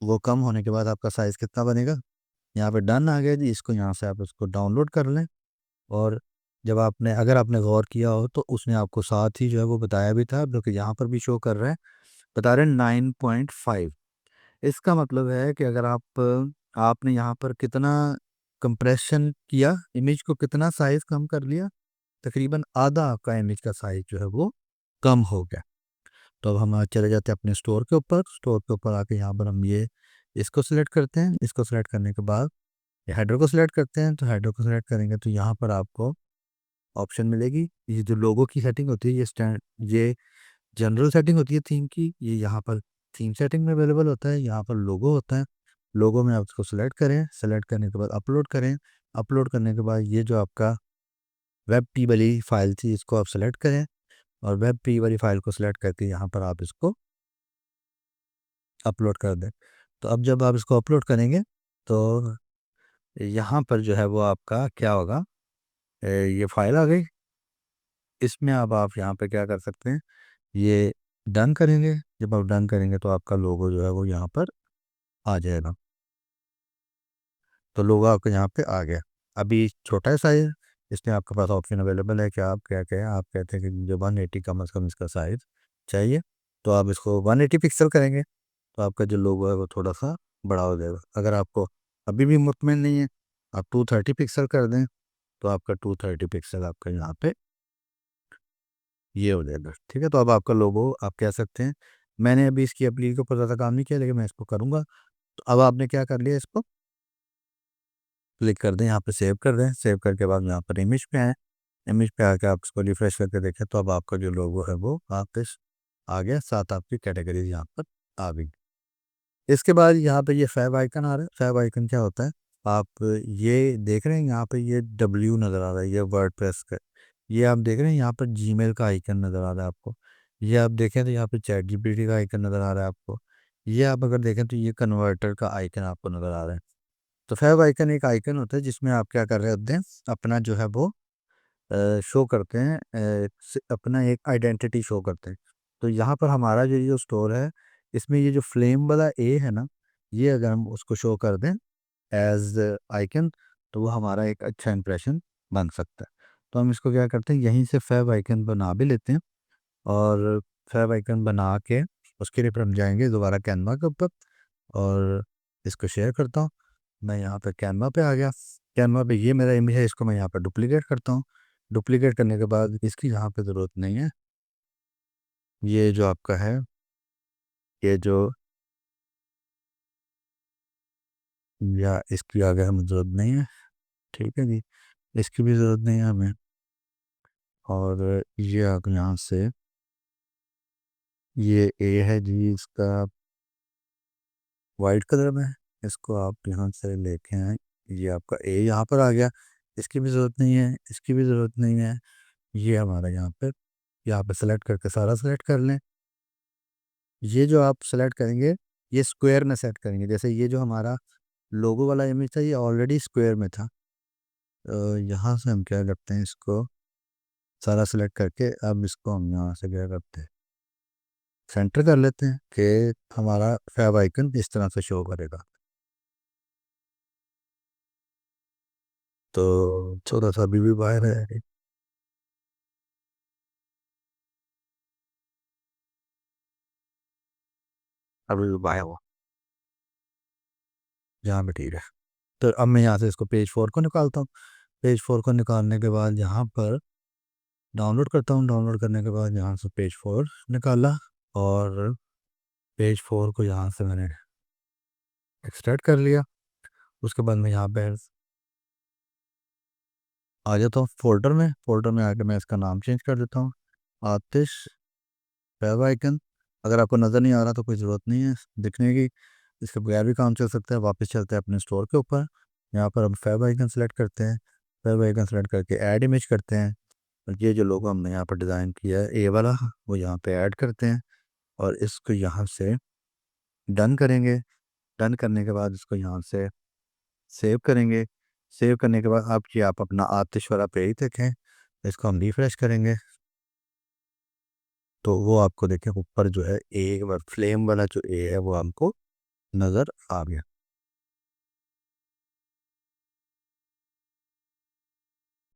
Speaker 1: वो कम होने के बाद आपका साइज़ कितना बनेगा, यहाँ पे डन आ गया जी। इसको यहाँ से आप इसको डाउनलोड कर लें, और जब आपने अगर आपने गौर किया हो तो उसने आपको साथ ही जो है वो बताया भी था, जो कि यहाँ पर भी शो कर रहा है, बता रहे हैं 9.5। इसका मतलब है कि अगर आपने यहाँ पर कितना कंप्रेशन किया, इमेज को कितना साइज़ कम कर लिया, तकरीबन आधा आपका इमेज का साइज़ जो है वो कम हो गया। तो अब हम चले जाते हैं अपने स्टोर के ऊपर आके यहाँ पर हम ये इसको सिलेक्ट करते हैं। इसको सिलेक्ट करने के बाद हेडर को सिलेक्ट करते हैं। तो हेडर को सिलेक्ट करेंगे तो यहाँ पर आपको ऑप्शन मिलेगी, ये जो लोगो की सेटिंग होती है, ये जनरल सेटिंग होती है थीम की, ये यहाँ पर थीम सेटिंग में अवेलेबल होता है। यहाँ पर लोगो होता है, लोगो में आप इसको सिलेक्ट करें। सेलेक्ट करने के बाद अपलोड करें। अपलोड करने के बाद ये जो आपका वेब पी वाली फाइल थी इसको आप सेलेक्ट करें, और वेब पी वाली फाइल को सिलेक्ट करके यहाँ पर आप इसको अपलोड कर दें। तो अब जब आप इसको अपलोड करेंगे तो यहाँ पर जो है वो आपका क्या होगा, ये फाइल आ गई। इसमें अब आप यहाँ पे क्या कर सकते हैं, ये डन करेंगे। जब आप डन करेंगे तो आपका लोगो जो है वो यहाँ पर आ जाएगा। तो लोगो आपका यहाँ पे आ गया। अभी छोटा है साइज़, इसमें आपके पास ऑप्शन अवेलेबल है कि आप क्या कहें, आप कहते हैं कि जो 180 कम अज़ कम इसका साइज़ चाहिए, तो आप इसको 180 पिक्सल करेंगे तो आपका जो लोगो है वो थोड़ा सा बड़ा हो जाएगा। अगर आपको अभी भी मुतमिन नहीं है, आप 230 पिक्सल कर दें तो आपका 230 पिक्सल आपका यहाँ पे ये हो जाएगा, ठीक है। तो अब आपका लोगो आप कह सकते हैं, मैंने अभी इसकी एप्लीकेशन के ऊपर ज़्यादा काम नहीं किया, लेकिन मैं इसको करूँगा। तो अब आपने क्या कर लिया, इसको क्लिक कर दें, यहाँ पे सेव कर दें। सेव करके बाद यहाँ पर इमेज पे आएँ। इमेज पे आके आप इसको रिफ्रेश करके देखें तो अब आपका जो लोगो है वो वापस आ गया, साथ आपकी कैटेगरीज यहाँ पर आ गई। इसके बाद यहाँ पे ये फैब आइकन आ रहा है। फैब आइकन क्या होता है, आप ये देख रहे हैं यहाँ पे ये डब्ल्यू नज़र आ रहा है, ये वर्डप्रेस का। ये आप देख रहे हैं यहाँ पर जीमेल का आइकन नज़र आ रहा है आपको। ये आप देखें तो यहाँ पे चैट जीपीटी का आइकन नज़र आ रहा है आपको। ये आप अगर देखें तो ये कन्वर्टर का आइकन आपको नज़र आ रहा है। तो फैब आइकन एक आइकन होता है जिसमें आप क्या कर रहे होते हैं, अपना जो है वो शो करते हैं, अपना एक आइडेंटिटी शो करते हैं। तो यहाँ पर हमारा जो स्टोर है, इसमें ये जो फ्लेम वाला ए है ना, ये अगर हम उसको शो कर दें एज आइकन, तो वो हमारा एक अच्छा इंप्रेशन बन सकता है। तो हम इसको क्या करते हैं, यहीं से फैब आइकन बना भी लेते हैं, और फैब आइकन बना के उसके लिए फिर हम जाएंगे दोबारा कैनवा के ऊपर, और इसको शेयर करता हूँ। मैं यहाँ पे कैनवा पे आ गया। कैनवा पे ये मेरा इमेज है, इसको मैं यहाँ पर डुप्लीकेट करता हूँ। डुप्लीकेट करने के बाद इसकी यहाँ पे ज़रूरत नहीं है। ये जो आपका है, ये जो या इसकी आगे हमें ज़रूरत नहीं है, ठीक है जी, इसकी भी ज़रूरत नहीं है हमें। और ये आप यहाँ से, ये ए है जी, इसका वाइट कलर में है, इसको आप यहाँ से लेके आए। ये आपका ए यहाँ पर आ गया, इसकी भी ज़रूरत नहीं है, इसकी भी ज़रूरत नहीं है। ये हमारा यहाँ पे सेलेक्ट करके सारा सेलेक्ट कर लें। ये जो आप सेलेक्ट करेंगे ये स्क्वायर में सेट करेंगे। जैसे ये जो हमारा लोगो वाला इमेज था ये ऑलरेडी स्क्वायर में था। यहाँ से हम क्या करते हैं, इसको सारा सेलेक्ट करके अब इसको हम यहाँ से क्या करते हैं, सेंटर कर लेते हैं कि हमारा फैब आइकन इस तरह से शो करेगा। तो थोड़ा सा अभी भी बाहर है, अभी भी बाहर हुआ, यहाँ पे ठीक है। तो अब मैं यहाँ से इसको पेज 4 को निकालता हूँ। पेज 4 को निकालने के बाद यहाँ पर डाउनलोड करता हूँ। डाउनलोड करने के बाद यहाँ से पेज 4 निकाला और पेज 4 को यहाँ से मैंने एक्सट्रैक्ट कर लिया। उसके बाद मैं यहाँ पे आ जाता हूँ फोल्डर में। फोल्डर में आके मैं इसका नाम चेंज कर देता हूँ, आतिश फैब आइकन। अगर आपको नज़र नहीं आ रहा तो कोई ज़रूरत नहीं है दिखने की, इसके बगैर भी काम चल सकता है। वापस चलते हैं अपने स्टोर के ऊपर। यहाँ पर हम फैब आइकन सेलेक्ट करते हैं। फैब आइकन सेलेक्ट करके ऐड इमेज करते हैं और ये जो लोगो हमने यहाँ पर डिज़ाइन किया है ए वाला, वो यहाँ पे ऐड करते हैं और इसको यहाँ से डन करेंगे। डन करने के बाद इसको यहाँ से सेव करेंगे। सेव करने के बाद अब ये आप अपना आतिश वाला पेज देखें, इसको हम रिफ्रेश करेंगे तो वो आपको देखें ऊपर जो है ए फ्लेम वाला जो ए है वो हमको नज़र आ गया।